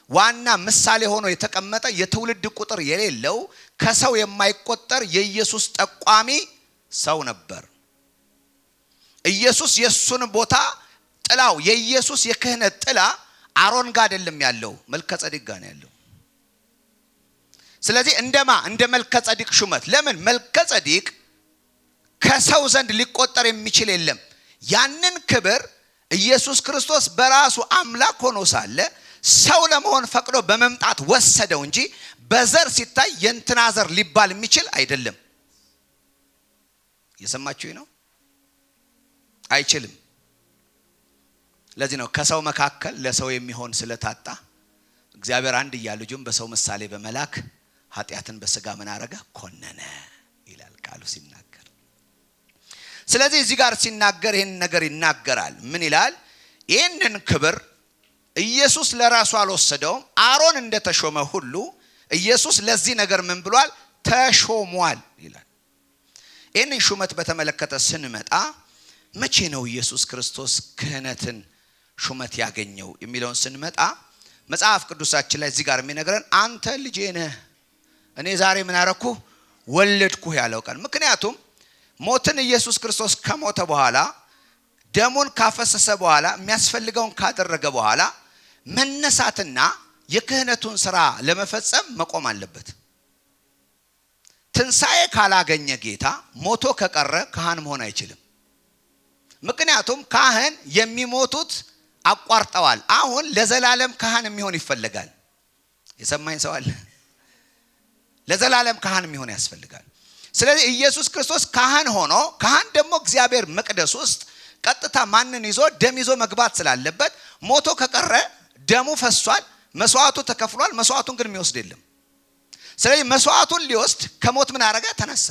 ዋና ምሳሌ ሆኖ የተቀመጠ የትውልድ ቁጥር የሌለው ከሰው የማይቆጠር የኢየሱስ ጠቋሚ ሰው ነበር። ኢየሱስ የሱን ቦታ ጥላው የኢየሱስ የክህነት ጥላ አሮን ጋር አይደለም ያለው መልከጼዴቅ ጋር ነው ያለው። ስለዚህ እንደ መልከጼዴቅ ሹመት ለምን መልከጼዴቅ ከሰው ዘንድ ሊቆጠር የሚችል የለም። ያንን ክብር ኢየሱስ ክርስቶስ በራሱ አምላክ ሆኖ ሳለ ሰው ለመሆን ፈቅዶ በመምጣት ወሰደው እንጂ በዘር ሲታይ የእንትና ዘር ሊባል የሚችል አይደለም። የሰማችሁኝ ነው? አይችልም። ለዚህ ነው ከሰው መካከል ለሰው የሚሆን ስለታጣ እግዚአብሔር አንድያ ልጁን በሰው ምሳሌ በመላክ ኃጢአትን በስጋ ምን አረገ? ኮነነ ይላል ቃሉ ሲናገር። ስለዚህ እዚህ ጋር ሲናገር ይሄን ነገር ይናገራል። ምን ይላል? ይሄንን ክብር ኢየሱስ ለራሱ አልወሰደውም። አሮን እንደተሾመ ሁሉ ኢየሱስ ለዚህ ነገር ምን ብሏል? ተሾሟል ይላል። ይሄንን ሹመት በተመለከተ ስንመጣ መቼ ነው ኢየሱስ ክርስቶስ ክህነትን ሹመት ያገኘው የሚለውን ስንመጣ መጽሐፍ ቅዱሳችን ላይ እዚህ ጋር የሚነግረን አንተ ልጄ ነህ እኔ ዛሬ ምን አረኩ? ወለድኩህ ያለው ቃል። ምክንያቱም ሞትን ኢየሱስ ክርስቶስ ከሞተ በኋላ ደሙን ካፈሰሰ በኋላ የሚያስፈልገውን ካደረገ በኋላ መነሳትና የክህነቱን ስራ ለመፈጸም መቆም አለበት። ትንሳኤ ካላገኘ ጌታ ሞቶ ከቀረ ካህን መሆን አይችልም። ምክንያቱም ካህን የሚሞቱት አቋርጠዋል። አሁን ለዘላለም ካህን የሚሆን ይፈልጋል። የሰማኝ ሰው አለ? ለዘላለም ካህን የሚሆን ያስፈልጋል። ስለዚህ ኢየሱስ ክርስቶስ ካህን ሆኖ ካህን ደግሞ እግዚአብሔር መቅደስ ውስጥ ቀጥታ ማንን ይዞ ደም ይዞ መግባት ስላለበት ሞቶ ከቀረ ደሙ ፈሷል፣ መስዋዕቱ ተከፍሏል። መስዋዕቱን ግን የሚወስድ የለም። ስለዚህ መስዋዕቱን ሊወስድ ከሞት ምን አረገ? ተነሳ።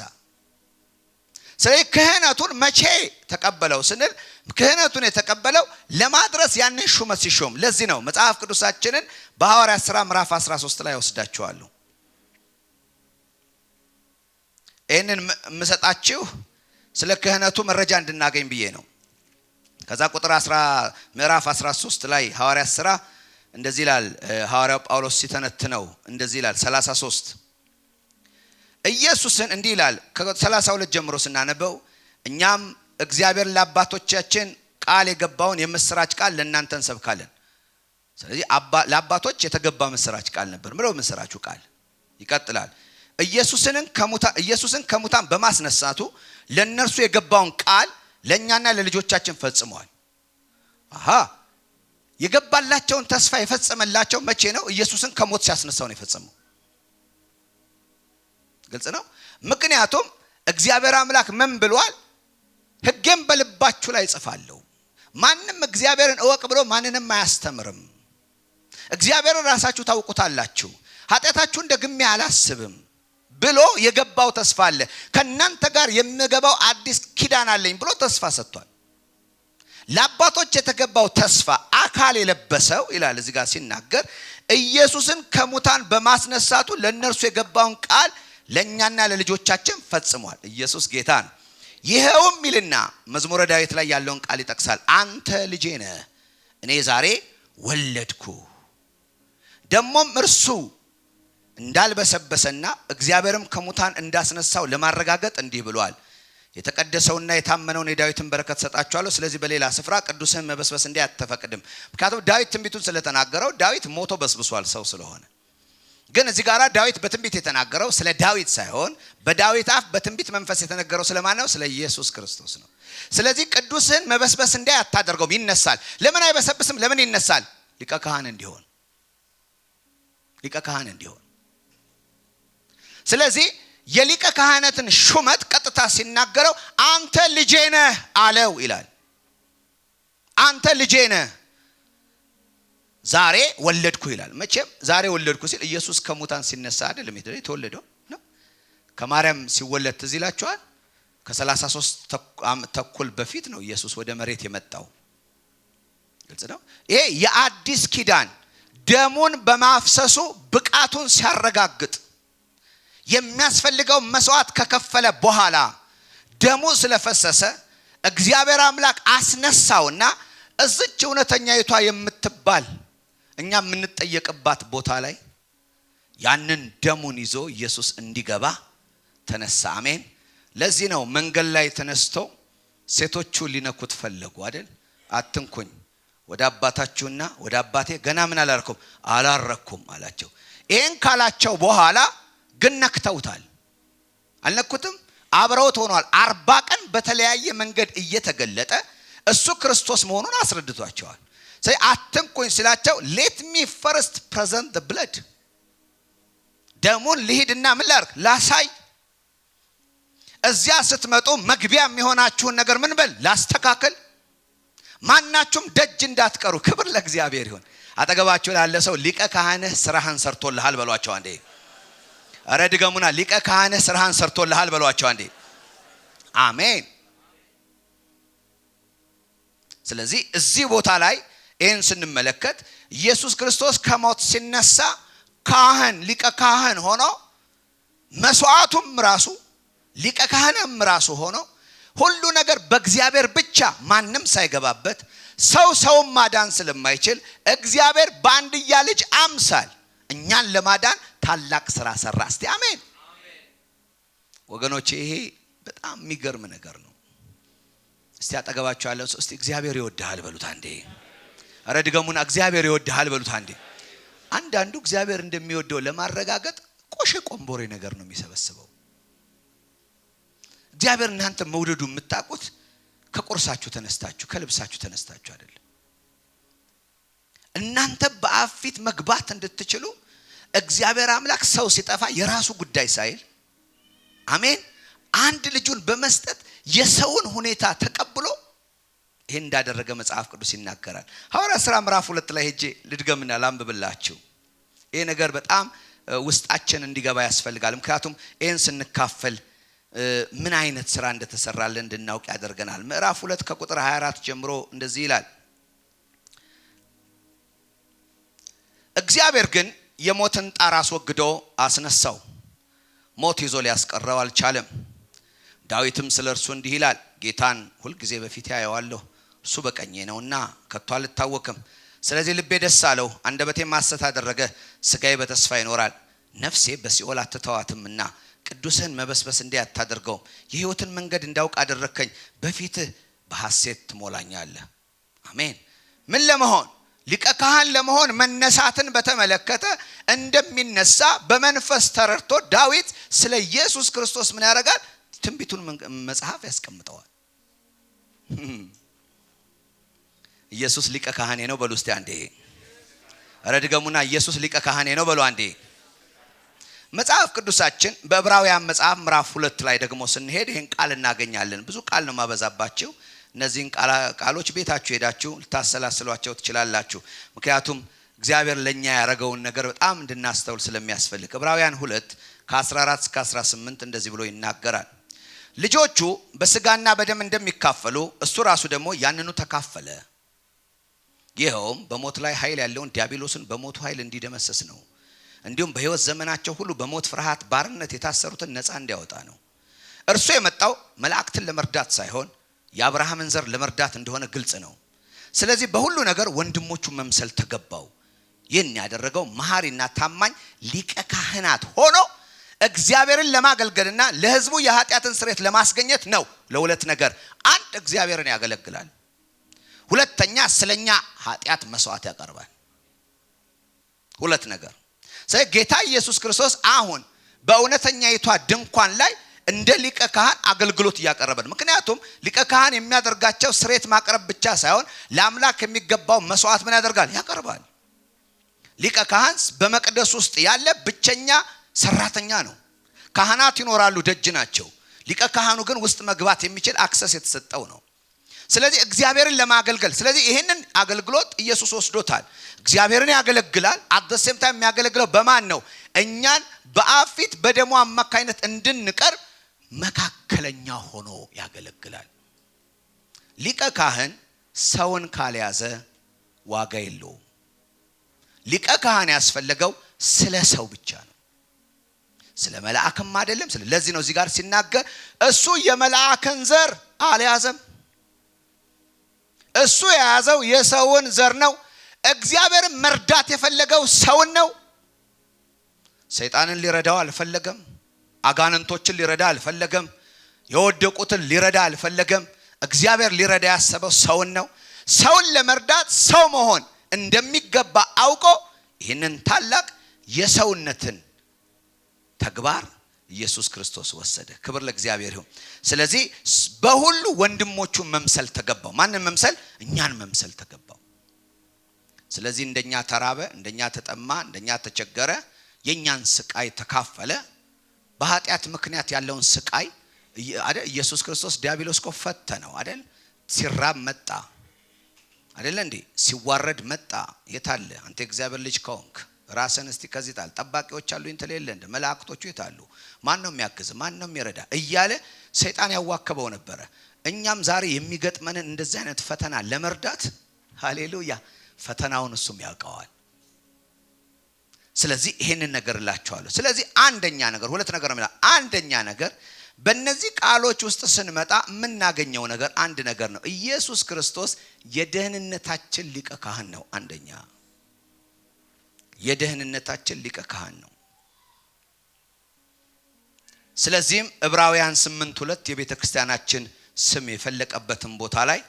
ስለዚህ ክህነቱን መቼ ተቀበለው ስንል ክህነቱን የተቀበለው ለማድረስ ያንን ሹመት ሲሾም። ለዚህ ነው መጽሐፍ ቅዱሳችንን በሐዋርያት ሥራ ምዕራፍ 13 ላይ ወስዳችኋለሁ። ይሄንን የምሰጣችሁ ስለ ክህነቱ መረጃ እንድናገኝ ብዬ ነው። ከዛ ቁጥር ምዕራፍ 13 ላይ ሐዋርያት ሥራ እንደዚህ ይላል። ሐዋርያው ጳውሎስ ሲተነትነው እንደዚህ ይላል 33 ኢየሱስን እንዲህ ይላል። ከ32 ጀምሮ ስናነበው እኛም እግዚአብሔር ለአባቶቻችን ቃል የገባውን የምስራች ቃል ለእናንተ እንሰብካለን። ስለዚህ ለአባቶች የተገባ ምስራች ቃል ነበር። ምንድነው ምስራቹ ቃል? ይቀጥላል። ኢየሱስን ከሙታን በማስነሳቱ ለነርሱ የገባውን ቃል ለኛና ለልጆቻችን ፈጽሟል። የገባላቸውን ተስፋ የፈጸመላቸው መቼ ነው? ኢየሱስን ከሞት ሲያስነሳው ነው የፈጸመው። ግልጽ ነው። ምክንያቱም እግዚአብሔር አምላክ ምን ብሏል? ሕጌን በልባችሁ ላይ ጽፋለሁ። ማንም እግዚአብሔርን እወቅ ብሎ ማንንም አያስተምርም። እግዚአብሔርን ራሳችሁ ታውቁታላችሁ፣ ኃጢአታችሁን ደግሜ አላስብም ብሎ የገባው ተስፋ አለ። ከናንተ ጋር የምገባው አዲስ ኪዳን አለኝ ብሎ ተስፋ ሰጥቷል። ለአባቶች የተገባው ተስፋ አካል የለበሰው ይላል እዚህ ጋር ሲናገር ኢየሱስን ከሙታን በማስነሳቱ ለነርሱ የገባውን ቃል ለኛና ለልጆቻችን ፈጽሟል። ኢየሱስ ጌታ ነው። ይሄውም ይልና መዝሙረ ዳዊት ላይ ያለውን ቃል ይጠቅሳል። አንተ ልጄ ነህ እኔ ዛሬ ወለድኩ። ደሞም እርሱ እንዳልበሰበሰና እግዚአብሔርም ከሙታን እንዳስነሳው ለማረጋገጥ እንዲህ ብሏል። የተቀደሰውና የታመነውን የዳዊትን በረከት ሰጣችኋለሁ። ስለዚህ በሌላ ስፍራ ቅዱስህን መበስበስ እንዲህ አትፈቅድም። ምክንያቱም ዳዊት ትንቢቱን ስለተናገረው ዳዊት ሞቶ በስብሷል ሰው ስለሆነ። ግን እዚህ ጋር ዳዊት በትንቢት የተናገረው ስለ ዳዊት ሳይሆን በዳዊት አፍ በትንቢት መንፈስ የተነገረው ስለማን ነው? ስለ ኢየሱስ ክርስቶስ ነው። ስለዚህ ቅዱስህን መበስበስ እንዲህ አታደርገውም። ይነሳል። ለምን አይበሰብስም? ለምን ይነሳል? ሊቀ ካህን እንዲሆን። ስለዚህ የሊቀ ካህናትን ሹመት ቀጥታ ሲናገረው አንተ ልጄ ነህ አለው ይላል። አንተ ልጄ ነህ ዛሬ ወለድኩ ይላል። መቼም ዛሬ ወለድኩ ሲል ኢየሱስ ከሙታን ሲነሳ አይደለም የተወለደው ነው። ከማርያም ሲወለድ ትዝ ይላችኋል። ከ33 ተኩል በፊት ነው ኢየሱስ ወደ መሬት የመጣው። ግልጽ ነው። ይሄ የአዲስ ኪዳን ደሙን በማፍሰሱ ብቃቱን ሲያረጋግጥ የሚያስፈልገው መስዋዕት ከከፈለ በኋላ ደሙ ስለፈሰሰ እግዚአብሔር አምላክ አስነሳውና እዚች እውነተኛይቷ የምትባል እኛ የምንጠየቅባት ቦታ ላይ ያንን ደሙን ይዞ ኢየሱስ እንዲገባ ተነሳ። አሜን። ለዚህ ነው መንገድ ላይ ተነስቶ ሴቶቹ ሊነኩት ፈለጉ አይደል? አትንኩኝ፣ ወደ አባታችሁና ወደ አባቴ ገና ምን አላረኩም አላቸው። ይሄን ካላቸው በኋላ ግን ነክተውታል። አልነኩትም፣ አብረውት ሆኗል። 40 ቀን በተለያየ መንገድ እየተገለጠ እሱ ክርስቶስ መሆኑን አስረድቷቸዋል። ስለዚህ አትንኩኝ ስላቸው let me first present the blood ደሙን ልሂድና ምን ላርክ ላሳይ። እዚያ ስትመጡ መግቢያ የሚሆናችሁን ነገር ምን በል ላስተካከል። ማናችሁም ደጅ እንዳትቀሩ። ክብር ለእግዚአብሔር ይሁን። አጠገባችሁ ላለ ሰው ሊቀ ካህንህ ስራህን ሰርቶልሃል በሏቸው አንዴ። አረ ድገሙና ሊቀ ካህንህ ስራህን ሰርቶልሃል በሏቸው አንዴ። አሜን። ስለዚህ እዚህ ቦታ ላይ ይህን ስንመለከት ኢየሱስ ክርስቶስ ከሞት ሲነሳ ካህን ሊቀ ካህን ሆኖ መስዋዕቱም ራሱ ሊቀ ካህንም ራሱ ሆኖ ሁሉ ነገር በእግዚአብሔር ብቻ ማንም ሳይገባበት ሰው ማዳን ስለማይችል እግዚአብሔር በአንድያ ልጅ አምሳል እኛን ለማዳን ታላቅ ስራ ሰራ። እስቲ አሜን ወገኖቼ። ይሄ በጣም የሚገርም ነገር ነው። እስቲ አጠገባችሁ ያለው ሰው እስቲ እግዚአብሔር ይወድሃል በሉት አንዴ። አረ ድገሙና እግዚአብሔር ይወድሃል በሉት አንዴ። አንዳንዱ እግዚአብሔር እንደሚወደው ለማረጋገጥ ቆሼ ቆምቦሬ ነገር ነው የሚሰበስበው። እግዚአብሔር እናንተ መውደዱ የምታውቁት ከቁርሳችሁ ተነስታችሁ ከልብሳችሁ ተነስታችሁ አይደለም። እናንተ በአፊት መግባት እንድትችሉ እግዚአብሔር አምላክ ሰው ሲጠፋ የራሱ ጉዳይ ሳይል አሜን አንድ ልጁን በመስጠት የሰውን ሁኔታ ተቀብሎ ይሄን እንዳደረገ መጽሐፍ ቅዱስ ይናገራል። ሐዋርያት ሥራ ምዕራፍ 2 ላይ ሄጄ ልድገምና ላንብብላችሁ። ይሄ ነገር በጣም ውስጣችን እንዲገባ ያስፈልጋል። ምክንያቱም ይሄን ስንካፈል ምን አይነት ስራ እንደተሰራለን እንድናውቅ ያደርገናል። ምዕራፍ 2 ከቁጥር 24 ጀምሮ እንደዚህ ይላል። እግዚአብሔር ግን የሞትን ጣር አስወግዶ አስነሳው፣ ሞት ይዞ ሊያስቀረው አልቻለም። ዳዊትም ስለርሱ እንዲህ ይላል፣ ጌታን ሁሉ ጊዜ በፊቴ አየዋለሁ፣ እሱ በቀኜ ነውና ከቶ አልታወክም። ስለዚህ ልቤ ደስ አለው፣ አንደበቴም ሐሴት አደረገ፣ ስጋዬ በተስፋ ይኖራል። ነፍሴ በሲኦል አትተዋትምና ቅዱስህን መበስበስ እንዲያታደርገው የሕይወትን መንገድ እንዳውቅ አደረከኝ፣ በፊትህ በሐሴት ትሞላኛለህ። አሜን። ምን ለመሆን ሊቀ ካህን ለመሆን መነሳትን በተመለከተ እንደሚነሳ በመንፈስ ተረድቶ ዳዊት ስለ ኢየሱስ ክርስቶስ ምን ያደርጋል? ትንቢቱን መጽሐፍ ያስቀምጠዋል። ኢየሱስ ሊቀ ካህኔ ነው በሉ እስቲ አንዴ። አረ ድገሙና ኢየሱስ ሊቀ ካህኔ ነው በሉ አንዴ። መጽሐፍ ቅዱሳችን በዕብራውያን መጽሐፍ ምዕራፍ 2 ላይ ደግሞ ስንሄድ ይሄን ቃል እናገኛለን። ብዙ ቃል ነው ማበዛባችሁ። እነዚህን ቃሎች ቤታችሁ ሄዳችሁ ልታሰላስሏቸው ትችላላችሁ። ምክንያቱም እግዚአብሔር ለኛ ያረጋውን ነገር በጣም እንድናስተውል ስለሚያስፈልግ። ዕብራውያን 2 ከ14 እስከ 18 እንደዚህ ብሎ ይናገራል። ልጆቹ በስጋና በደም እንደሚካፈሉ እሱ ራሱ ደግሞ ያንኑ ተካፈለ። ይኸውም በሞት ላይ ኃይል ያለውን ዲያብሎስን በሞቱ ኃይል እንዲደመሰስ ነው። እንዲሁም በሕይወት ዘመናቸው ሁሉ በሞት ፍርሃት ባርነት የታሰሩትን ነፃ እንዲያወጣ ነው። እርሱ የመጣው መላእክትን ለመርዳት ሳይሆን የአብርሃምን ዘር ለመርዳት እንደሆነ ግልጽ ነው። ስለዚህ በሁሉ ነገር ወንድሞቹ መምሰል ተገባው። ይህን ያደረገው መሐሪና ታማኝ ሊቀ ካህናት ሆኖ እግዚአብሔርን ለማገልገልና ለሕዝቡ የኃጢአትን ስርየት ለማስገኘት ነው። ለሁለት ነገር፣ አንድ እግዚአብሔርን ያገለግላል፣ ሁለተኛ ስለኛ ኃጢአት መስዋዕት ያቀርባል። ሁለት ነገር። ስለዚህ ጌታ ኢየሱስ ክርስቶስ አሁን በእውነተኛይቷ ድንኳን ላይ እንደ ሊቀ ካህን አገልግሎት ያቀርባል። ምክንያቱም ሊቀ ካህን የሚያደርጋቸው ስርየት ማቅረብ ብቻ ሳይሆን ለአምላክ የሚገባው መስዋዕት ምን ያደርጋል? ያቀርባል። ሊቀ ካህን በመቅደስ ውስጥ ያለ ብቸኛ ሰራተኛ ነው። ካህናት ይኖራሉ፣ ደጅ ናቸው። ሊቀ ካህኑ ግን ውስጥ መግባት የሚችል አክሰስ የተሰጠው ነው። ስለዚህ እግዚአብሔርን ለማገልገል ስለዚህ ይሄንን አገልግሎት ኢየሱስ ወስዶታል። እግዚአብሔርን ያገለግላል። አት ዘ ሴም ታይም የሚያገለግለው በማን ነው? እኛን በአብ ፊት በደሙ አማካይነት እንድንቀርብ መካከለኛ ሆኖ ያገለግላል። ሊቀ ካህን ሰውን ካልያዘ ዋጋ የለውም። ሊቀ ካህን ያስፈልገው ስለ ሰው ብቻ ነው፣ ስለ መላእክም አይደለም። ስለዚህ ነው እዚህ ጋር ሲናገር እሱ የመላእክን ዘር አልያዘም፣ እሱ የያዘው የሰውን ዘር ነው። እግዚአብሔር መርዳት የፈለገው ሰውን ነው። ሰይጣንን ሊረዳው አልፈለገም፣ አጋንንቶችን ሊረዳ አልፈለገም፣ የወደቁትን ሊረዳ አልፈለገም። እግዚአብሔር ሊረዳ ያሰበው ሰውን ነው። ሰውን ለመርዳት ሰው መሆን እንደሚገባ አውቆ ይህንን ታላቅ የሰውነትን ተግባር ኢየሱስ ክርስቶስ ወሰደ። ክብር ለእግዚአብሔር ይሁን። ስለዚህ በሁሉ ወንድሞቹን መምሰል ተገባው። ማንን መምሰል? እኛን መምሰል ተገባው። ስለዚህ እንደኛ ተራበ፣ እንደኛ ተጠማ፣ እንደኛ ተቸገረ፣ የኛን ስቃይ ተካፈለ። በኃጢአት ምክንያት ያለውን ስቃይ አይደል ኢየሱስ ክርስቶስ ዲያብሎስ እኮ ፈተነው አይደል? ሲራብ መጣ አይደል እንዴ? ሲዋረድ መጣ። የታለ አንተ እግዚአብሔር ልጅ ከሆንክ ራስን እስቲ ከዚህ ጣል፣ ጠባቂዎች አሉ እንት ለሌለ እንደ መላእክቶቹ የታሉ? ማን ነው የሚያግዝ? ማን ነው የሚረዳ? እያለ ሰይጣን ያዋከበው ነበረ። እኛም ዛሬ የሚገጥመንን እንደዚህ አይነት ፈተና ለመርዳት ሃሌሉያ ፈተናውን እሱም ያውቀዋል። ስለዚህ ይሄንን ነገር እላችኋለሁ። ስለዚህ አንደኛ ነገር ሁለት ነገር ነው። አንደኛ ነገር በእነዚህ ቃሎች ውስጥ ስንመጣ የምናገኘው ነገር አንድ ነገር ነው። ኢየሱስ ክርስቶስ የደህንነታችን ሊቀ ካህን ነው። አንደኛ የደህንነታችን ሊቀ ካህን ነው። ስለዚህም ዕብራውያን 8:2 የቤተክርስቲያናችን ስም የፈለቀበትን ቦታ ላይ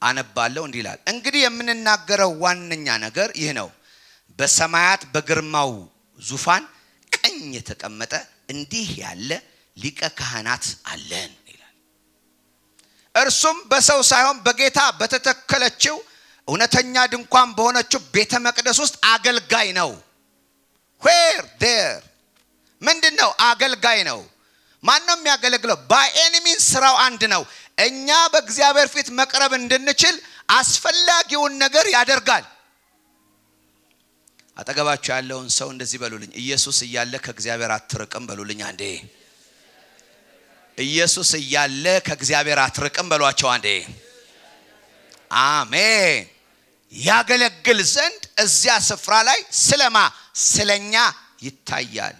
አነባለሁ። እንዲህ ይላል፣ እንግዲህ የምንናገረው ዋነኛ ነገር ይህ ነው፣ በሰማያት በግርማው ዙፋን ቀኝ የተቀመጠ እንዲህ ያለ ሊቀ ካህናት አለን ይላል። እርሱም በሰው ሳይሆን በጌታ በተተከለችው እውነተኛ ድንኳን በሆነችው ቤተ መቅደስ ውስጥ አገልጋይ ነው። where there ምንድነው? አገልጋይ ነው። ማን ነው የሚያገለግለው? by any means ስራው አንድ ነው። እኛ በእግዚአብሔር ፊት መቅረብ እንድንችል አስፈላጊውን ነገር ያደርጋል። አጠገባችሁ ያለውን ሰው እንደዚህ በሉልኝ፣ ኢየሱስ እያለ ከእግዚአብሔር አትርቅም በሉልኝ አንዴ። ኢየሱስ እያለ ከእግዚአብሔር አትርቅም በሏቸው አንዴ። አሜን። ያገለግል ዘንድ እዚያ ስፍራ ላይ ስለኛ ይታያል።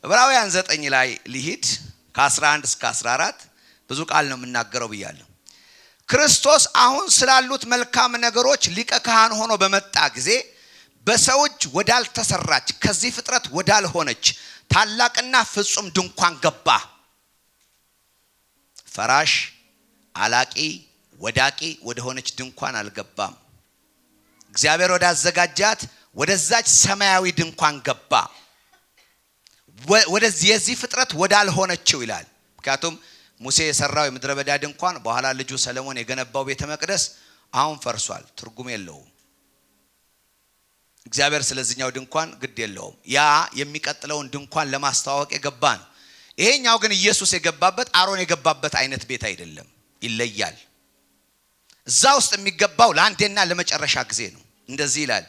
ዕብራውያን 9 ላይ ሊሂድ ከ11 እስከ 14 ብዙ ቃል ነው የምናገረው ብያለሁ። ክርስቶስ አሁን ስላሉት መልካም ነገሮች ሊቀ ካህን ሆኖ በመጣ ጊዜ በሰዎች ወዳልተሰራች ከዚህ ፍጥረት ወዳልሆነች ታላቅና ፍጹም ድንኳን ገባ። ፈራሽ አላቂ ወዳቂ ወደ ሆነች ድንኳን አልገባም። እግዚአብሔር ወዳዘጋጃት ወደዛች ሰማያዊ ድንኳን ገባ። ወደዚህ የዚህ ፍጥረት ወዳልሆነችው ይላል። ምክንያቱም ሙሴ የሰራው የምድረ በዳ ድንኳን በኋላ ልጁ ሰለሞን የገነባው ቤተ መቅደስ አሁን ፈርሷል፣ ትርጉም የለውም። እግዚአብሔር ስለዚህኛው ድንኳን ግድ የለውም። ያ የሚቀጥለውን ድንኳን ለማስተዋወቅ የገባ ነው። ይሄኛው ግን ኢየሱስ የገባበት አሮን የገባበት አይነት ቤት አይደለም፣ ይለያል። እዛ ውስጥ የሚገባው ለአንዴና ለመጨረሻ ጊዜ ነው። እንደዚህ ይላል፣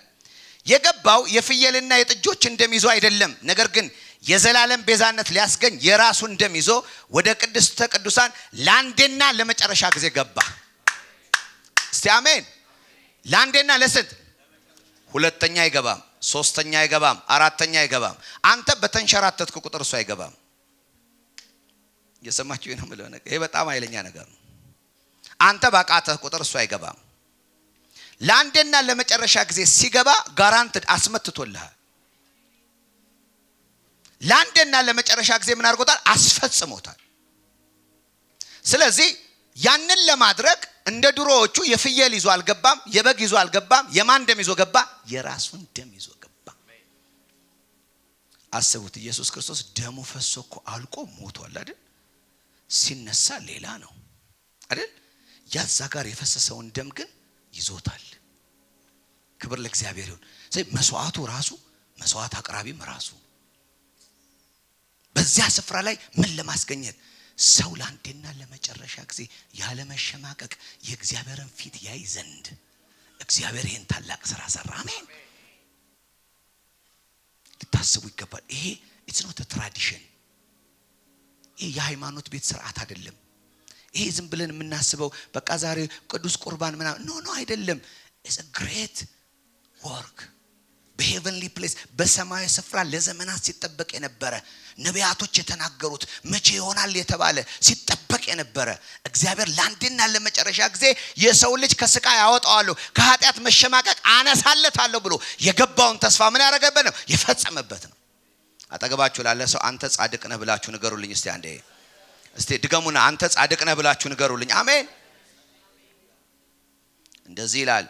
የገባው የፍየልና የጥጆች እንደሚይዞ አይደለም፣ ነገር ግን የዘላለም ቤዛነት ሊያስገኝ የራሱን እንደሚይዞ ወደ ቅድስተ ቅዱሳን ለአንዴና ለመጨረሻ ጊዜ ገባ። እስቲ አሜን። ለአንዴና ለስንት? ሁለተኛ አይገባም፣ ሶስተኛ አይገባም፣ አራተኛ አይገባም። አንተ በተንሸራተትክ ቁጥር እሱ አይገባም። እየሰማችሁ ነው ማለት ነው። ይሄ በጣም ኃይለኛ ነገር ነው። አንተ ባቃተህ ቁጥር እሱ አይገባም። ለአንዴና ለመጨረሻ ጊዜ ሲገባ ጋራንት አስመትቶልሃል። ለአንዴና ለመጨረሻ ጊዜ ምን አድርጎታል? አስፈጽሞታል። ስለዚህ ያንን ለማድረግ እንደ ድሮዎቹ የፍየል ይዞ አልገባም፣ የበግ ይዞ አልገባም። የማን ደም ይዞ ገባ? የራሱን ደም ይዞ ገባ። አስቡት፣ ኢየሱስ ክርስቶስ ደሙ ፈሶ እኮ አልቆ ሞቷል አይደል? ሲነሳ ሌላ ነው አይደል? ያዛ ጋር የፈሰሰውን ደም ግን ይዞታል። ክብር ለእግዚአብሔር ይሁን። ስለዚህ መስዋዕቱ ራሱ መስዋዕት አቅራቢም ራሱ በዚያ ስፍራ ላይ ምን ለማስገኘት? ሰው ለአንዴና ለመጨረሻ ጊዜ ያለ መሸማቀቅ የእግዚአብሔርን ፊት ያይ ዘንድ እግዚአብሔር ይህን ታላቅ ስራ ሰራ። አሜን። ልታስቡ ይገባል። ይሄ it's not a tradition። ይሄ የሃይማኖት ቤት ስርዓት አይደለም። ይሄ ዝም ብለን የምናስበው በቃ ዛሬ ቅዱስ ቁርባን ምናምን ኖ አይደለም። it's a great work በሄቨንሊ ፕሌስ በሰማያዊ ስፍራ ለዘመናት ሲጠበቅ የነበረ ነቢያቶች የተናገሩት መቼ ይሆናል የተባለ ሲጠበቅ የነበረ እግዚአብሔር ለአንድና ለመጨረሻ ጊዜ የሰው ልጅ ከስቃይ ያወጣዋለሁ ከኃጢአት መሸማቀቅ አነሳለታለሁ ብሎ የገባውን ተስፋ ምን ያደረገበት ነው? የፈጸመበት ነው። አጠገባችሁ ላለ ሰው አንተ ጻድቅ ነህ ብላችሁ ንገሩልኝ እስቲ አንዴ። እስቲ ድገሙና አንተ ጻድቅ ነህ ብላችሁ ንገሩልኝ። አሜን። እንደዚህ ይላል።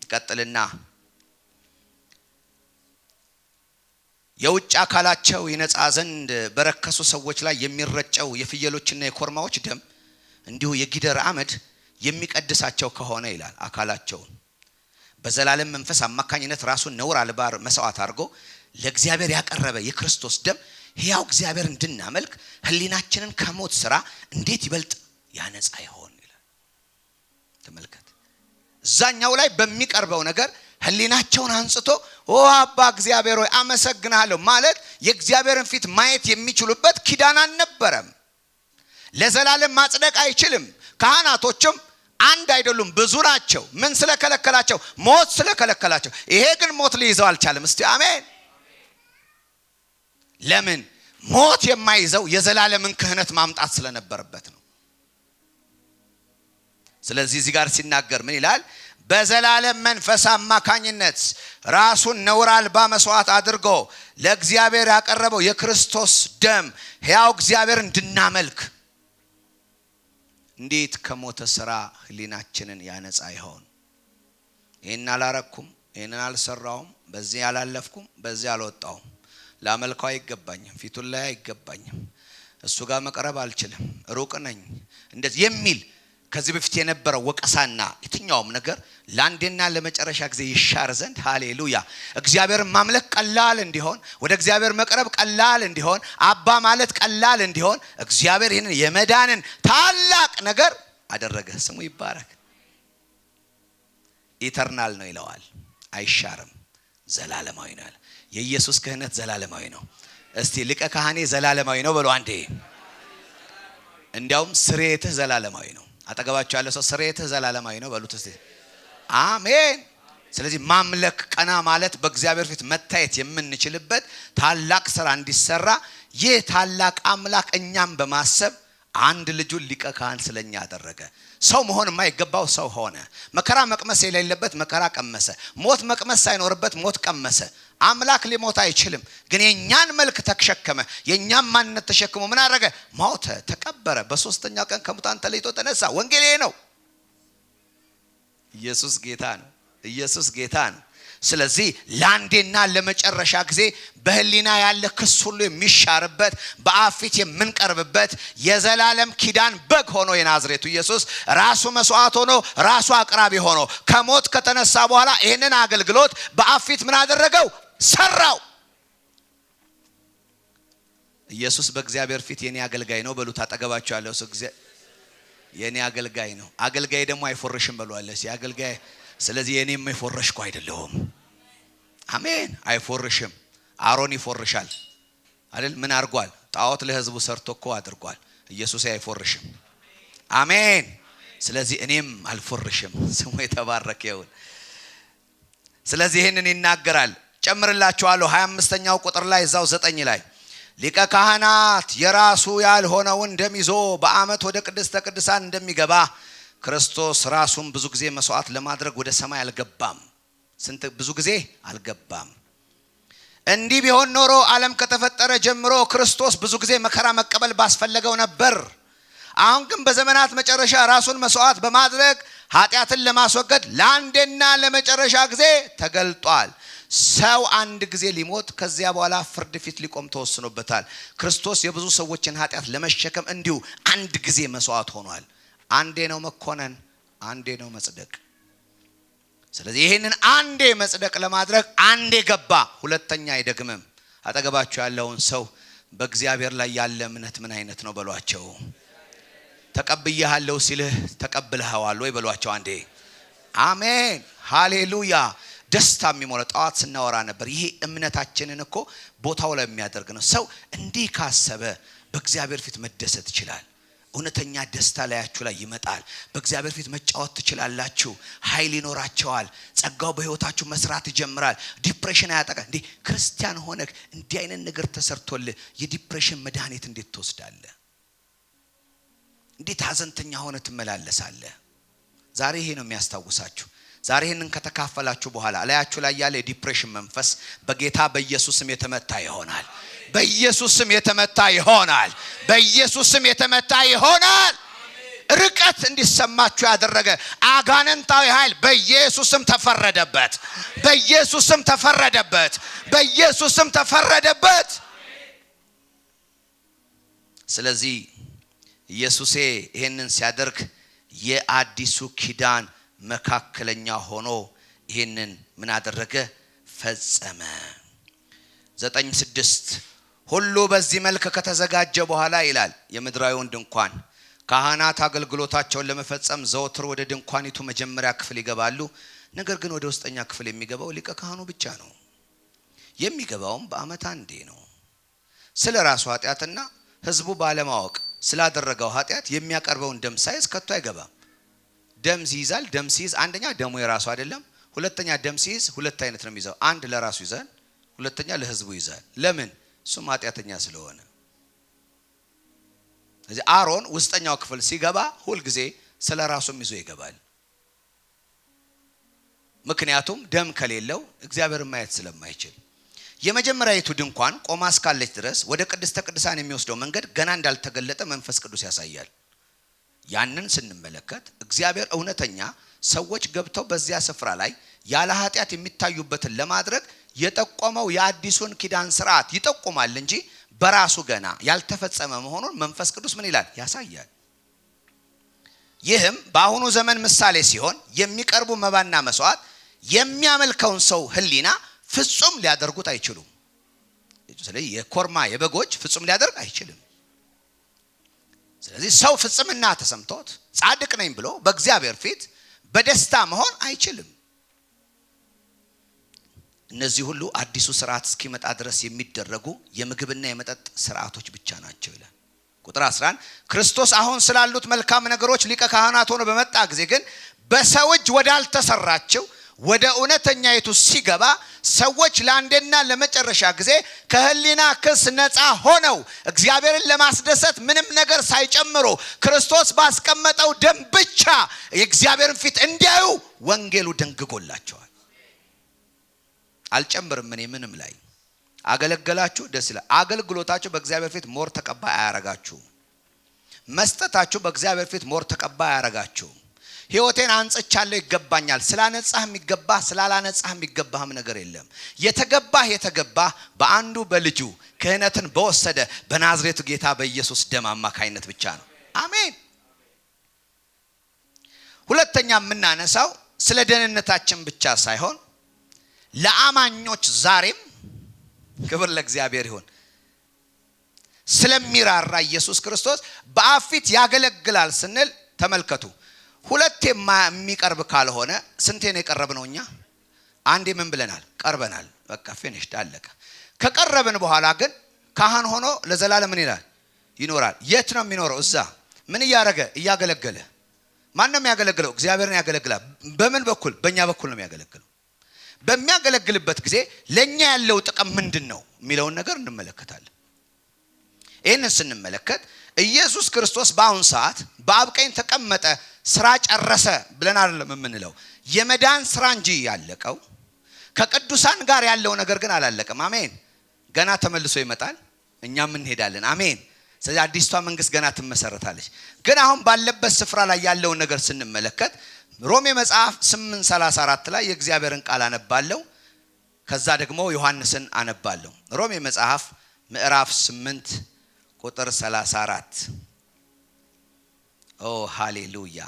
ይቀጥልና የውጭ አካላቸው ይነጻ ዘንድ በረከሱ ሰዎች ላይ የሚረጨው የፍየሎችና የኮርማዎች ደም እንዲሁ የጊደር አመድ የሚቀድሳቸው ከሆነ ይላል አካላቸውን በዘላለም መንፈስ አማካኝነት ራሱን ነውር አልባ መስዋዕት አድርጎ ለእግዚአብሔር ያቀረበ የክርስቶስ ደም ሕያው እግዚአብሔር እንድናመልክ ህሊናችንን ከሞት ስራ እንዴት ይበልጥ ያነጻ ይሆን ይላል። ተመልከት። እዛኛው ላይ በሚቀርበው ነገር ህሊናቸውን አንጽቶ አባ እግዚአብሔር ሆይ አመሰግናለሁ ማለት የእግዚአብሔርን ፊት ማየት የሚችሉበት ኪዳን አልነበረም። ለዘላለም ማጽደቅ አይችልም። ካህናቶችም አንድ አይደሉም፣ ብዙ ናቸው። ምን ስለከለከላቸው? ሞት ስለከለከላቸው። ይሄ ግን ሞት ሊይዘው አልቻለም። እስቲ አሜን። ለምን? ሞት የማይዘው የዘላለምን ክህነት ማምጣት ስለነበረበት ነው። ስለዚህ እዚህ ጋር ሲናገር ምን ይላል? በዘላለም መንፈስ አማካኝነት ራሱን ነውር አልባ መስዋዕት አድርጎ ለእግዚአብሔር ያቀረበው የክርስቶስ ደም ሕያው እግዚአብሔር እንድናመልክ እንዴት ከሞተ ስራ ህሊናችንን ያነጻ ይሆን? ይሄን አላረኩም፣ ይሄን አልሰራውም፣ በዚህ አላለፍኩም፣ በዚህ አልወጣውም፣ ላመልከው አይገባኝም፣ ፊቱን ላይ አይገባኝም፣ እሱ ጋር መቅረብ አልችልም፣ ሩቅ ነኝ እንደዚህ የሚል ከዚህ በፊት የነበረው ወቀሳና የትኛውም ነገር ለአንዴና ለመጨረሻ ጊዜ ይሻር ዘንድ ሃሌሉያ እግዚአብሔርን ማምለክ ቀላል እንዲሆን ወደ እግዚአብሔር መቅረብ ቀላል እንዲሆን አባ ማለት ቀላል እንዲሆን እግዚአብሔር ይህንን የመዳንን ታላቅ ነገር አደረገ። ስሙ ይባረክ። ኢተርናል ነው ይለዋል፣ አይሻርም፣ ዘላለማዊ ነው። የኢየሱስ ክህነት ዘላለማዊ ነው። እስቲ ሊቀ ካህኔ ዘላለማዊ ነው በሉ አንዴ። እንዲያውም ስርየትህ ዘላለማዊ ነው። አጠገባችሁ ያለ ሰው ስርየትህ ዘላለማዊ ነው በሉት እስቲ አሜን። ስለዚህ ማምለክ ቀና ማለት በእግዚአብሔር ፊት መታየት የምንችልበት ታላቅ ስራ እንዲሰራ ይህ ታላቅ አምላክ እኛም በማሰብ አንድ ልጁን ሊቀ ካህን ስለኛ አደረገ። ሰው መሆን የማይገባው ሰው ሆነ። መከራ መቅመስ የሌለበት መከራ ቀመሰ። ሞት መቅመስ ሳይኖርበት ሞት ቀመሰ። አምላክ ሊሞት አይችልም፣ ግን የኛን መልክ ተሸከመ። የኛን ማንነት ተሸክሞ ምን አደረገ? ሞተ፣ ተቀበረ፣ በሶስተኛው ቀን ከሙታን ተለይቶ ተነሳ። ወንጌል ይሄ ነው። ኢየሱስ ጌታ ነው። ኢየሱስ ጌታ ነው። ስለዚህ ለአንዴና ለመጨረሻ ጊዜ በህሊና ያለ ክስ ሁሉ የሚሻርበት በአብ ፊት የምንቀርብበት የዘላለም ኪዳን በግ ሆኖ የናዝሬቱ ኢየሱስ ራሱ መስዋዕት ሆኖ ራሱ አቅራቢ ሆኖ ከሞት ከተነሳ በኋላ ይሄንን አገልግሎት በአብ ፊት ምን አደረገው? ሰራው። ኢየሱስ በእግዚአብሔር ፊት የኔ አገልጋይ ነው በሉት። አጠገባችሁ ያለው ሰው የኔ አገልጋይ ነው። አገልጋይ ደግሞ አይፎርሽም በሏለስ የአገልጋይ። ስለዚህ የኔም አይፎርሽኩ አይደለም። አሜን። አይፎርሽም። አሮን ይፎርሻል አይደል? ምን አድርጓል? ጣዖት ለህዝቡ ሰርቶ እኮ አድርጓል። ኢየሱስ አይፎርሽም። አሜን። ስለዚህ እኔም አልፎርሽም። ስሙ የተባረከ ይሁን። ስለዚህ ይሄንን ይናገራል። ጨምርላችኋለሁ 25ኛው ቁጥር ላይ እዛው 9 ላይ ሊቀ ካህናት የራሱ ያልሆነውን ደም ይዞ በአመት ወደ ቅድስተ ቅዱሳን እንደሚገባ ክርስቶስ ራሱን ብዙ ጊዜ መስዋዕት ለማድረግ ወደ ሰማይ አልገባም። ስንት ብዙ ጊዜ አልገባም። እንዲህ ቢሆን ኖሮ ዓለም ከተፈጠረ ጀምሮ ክርስቶስ ብዙ ጊዜ መከራ መቀበል ባስፈለገው ነበር። አሁን ግን በዘመናት መጨረሻ ራሱን መስዋዕት በማድረግ ኃጢአትን ለማስወገድ ለአንዴና ለመጨረሻ ጊዜ ተገልጧል። ሰው አንድ ጊዜ ሊሞት ከዚያ በኋላ ፍርድ ፊት ሊቆም ተወስኖበታል። ክርስቶስ የብዙ ሰዎችን ኃጢአት ለመሸከም እንዲሁ አንድ ጊዜ መስዋዕት ሆኗል። አንዴ ነው መኮነን፣ አንዴ ነው መጽደቅ። ስለዚህ ይሄንን አንዴ መጽደቅ ለማድረግ አንዴ ገባ፣ ሁለተኛ አይደግምም። አጠገባችሁ ያለውን ሰው በእግዚአብሔር ላይ ያለ እምነት ምን አይነት ነው በሏቸው። ተቀብያለሁ ሲልህ ተቀብለሃል ወይ በሏቸው አንዴ። አሜን ሃሌሉያ። ደስታ የሚሞላ ጣዋት ስናወራ ነበር። ይሄ እምነታችንን እኮ ቦታው ላይ የሚያደርግ ነው። ሰው እንዲህ ካሰበ በእግዚአብሔር ፊት መደሰት ይችላል። እውነተኛ ደስታ ላያችሁ ላይ ይመጣል። በእግዚአብሔር ፊት መጫወት ትችላላችሁ። ኃይል ይኖራቸዋል። ጸጋው በህይወታችሁ መስራት ይጀምራል። ዲፕሬሽን አያጠቃ። እንዴ ክርስቲያን ሆነህ እንዲህ አይነት ነገር ተሰርቶልህ የዲፕሬሽን መድኃኒት እንዴት ትወስዳለህ? እንዴት ሀዘንተኛ ሆነ ትመላለሳለህ? ዛሬ ይሄ ነው የሚያስታውሳችሁ። ዛሬ ይሄንን ከተካፈላችሁ በኋላ ላያችሁ ላይ ያለ የዲፕሬሽን መንፈስ በጌታ በኢየሱስ ስም የተመታ ይሆናል። በኢየሱስ ስም የተመታ ይሆናል። በኢየሱስ ስም የተመታ ይሆናል። ርቀት እንዲሰማችሁ ያደረገ አጋንንታዊ ኃይል በኢየሱስ ስም ተፈረደበት። በኢየሱስ ስም ተፈረደበት። በኢየሱስ ስም ተፈረደበት። ስለዚህ ኢየሱስ ይሄንን ሲያደርግ የአዲሱ ኪዳን መካከለኛ ሆኖ ይሄንን ምን አደረገ? ፈጸመ። 9:6 ሁሉ በዚህ መልክ ከተዘጋጀ በኋላ ይላል የምድራዊውን ድንኳን ካህናት አገልግሎታቸውን ለመፈጸም ዘወትር ወደ ድንኳኒቱ መጀመሪያ ክፍል ይገባሉ። ነገር ግን ወደ ውስጠኛ ክፍል የሚገባው ሊቀ ካህኑ ብቻ ነው። የሚገባውም በዓመት አንዴ ነው። ስለ ራሱ ኃጢአትና ህዝቡ ባለማወቅ ስላደረገው ኃጢአት የሚያቀርበውን ደም ሳይዝ ከቶ አይገባም። ደም ሲይዛል። ደም ሲይዝ አንደኛ ደሙ የራሱ አይደለም። ሁለተኛ ደም ሲይዝ ሁለት አይነት ነው የሚይዘው። አንድ ለራሱ ይዛል፣ ሁለተኛ ለህዝቡ ይዛል። ለምን? እሱም ኃጢአተኛ ስለሆነ። ስለዚህ አሮን ውስጠኛው ክፍል ሲገባ ሁሉ ጊዜ ስለ ራሱም ይዞ ይገባል። ምክንያቱም ደም ከሌለው እግዚአብሔርን ማየት ስለማይችል። የመጀመሪያይቱ ድንኳን ቆማ እስካለች ድረስ ወደ ቅድስተ ቅዱሳን የሚወስደው መንገድ ገና እንዳልተገለጠ መንፈስ ቅዱስ ያሳያል። ያንን ስንመለከት እግዚአብሔር እውነተኛ ሰዎች ገብተው በዚያ ስፍራ ላይ ያለ ኃጢአት የሚታዩበትን ለማድረግ የጠቆመው የአዲሱን ኪዳን ሥርዓት ይጠቁማል እንጂ በራሱ ገና ያልተፈጸመ መሆኑን መንፈስ ቅዱስ ምን ይላል? ያሳያል። ይህም በአሁኑ ዘመን ምሳሌ ሲሆን የሚቀርቡ መባና መስዋዕት የሚያመልከውን ሰው ህሊና ፍጹም ሊያደርጉት አይችሉም። ስለዚህ የኮርማ የበጎች ፍጹም ሊያደርግ አይችልም። ስለዚህ ሰው ፍጹምና ተሰምቶት ጻድቅ ነኝ ብሎ በእግዚአብሔር ፊት በደስታ መሆን አይችልም። እነዚህ ሁሉ አዲሱ ሥርዓት እስኪመጣ ድረስ የሚደረጉ የምግብና የመጠጥ ሥርዓቶች ብቻ ናቸው ይላል። ቁጥር 11 ክርስቶስ አሁን ስላሉት መልካም ነገሮች ሊቀ ካህናት ሆኖ በመጣ ጊዜ ግን በሰው እጅ ወዳልተሰራቸው ወደ እውነተኛይቱ ሲገባ ሰዎች ለአንዴና ለመጨረሻ ጊዜ ከህሊና ክስ ነፃ ሆነው እግዚአብሔርን ለማስደሰት ምንም ነገር ሳይጨምሩ ክርስቶስ ባስቀመጠው ደም ብቻ የእግዚአብሔርን ፊት እንዲያዩ ወንጌሉ ደንግጎላቸዋል። አልጨምርም እኔ ምንም ላይ አገለገላችሁ ደስ ይላል። አገልግሎታችሁ በእግዚአብሔር ፊት ሞር ተቀባይ አያረጋችሁ። መስጠታችሁ በእግዚአብሔር ፊት ሞር ተቀባይ አያረጋችሁ። ህይወቴን አንጽቻለሁ ይገባኛል ስላነጻህ የሚገባ ስላላነጻህ የሚገባህም ነገር የለም። የተገባህ በአንዱ በልጁ ክህነትን በወሰደ በናዝሬቱ ጌታ በኢየሱስ ደም አማካይነት ብቻ ነው። አሜን። ሁለተኛ የምናነሳው ስለ ደህንነታችን ብቻ ሳይሆን ለአማኞች ዛሬም ክብር ለእግዚአብሔር ይሁን ስለሚራራ ኢየሱስ ክርስቶስ በአብ ፊት ያገለግላል ስንል ተመልከቱ። ሁለቴ የሚቀርብ ካልሆነ ስንቴ ነው የቀረብነው? እኛ አንዴ ምን ብለናል? ቀርበናል። በቃ ፊኒሽድ አለቀ። ከቀረብን በኋላ ግን ካህን ሆኖ ለዘላለም ምን ይላል? ይኖራል። የት ነው የሚኖረው? እዛ ምን እያደረገ? እያገለገለ። ማን ነው የሚያገለግለው? እግዚአብሔርን ያገለግላል። በምን በኩል? በእኛ በኩል ነው የሚያገለግለው። በሚያገለግልበት ጊዜ ለኛ ያለው ጥቅም ምንድነው የሚለውን ነገር እንመለከታለን። ይህንን ስንመለከት ኢየሱስ ክርስቶስ በአሁን ሰዓት በአብ ቀኝ ተቀመጠ፣ ስራ ጨረሰ ብለን አይደለም የምንለው። የመዳን ስራ እንጂ ያለቀው ከቅዱሳን ጋር ያለው ነገር ግን አላለቀም። አሜን። ገና ተመልሶ ይመጣል፣ እኛም እንሄዳለን። አሜን። ስለዚህ አዲስቷ መንግስት ገና ትመሰረታለች። ግን አሁን ባለበት ስፍራ ላይ ያለውን ነገር ስንመለከት ሮሜ መጽሐፍ 8:34 ላይ የእግዚአብሔርን ቃል አነባለሁ። ከዛ ደግሞ ዮሐንስን አነባለሁ። ሮሜ መጽሐፍ ምዕራፍ 8 ቁጥር 34 ኦ ሃሌሉያ።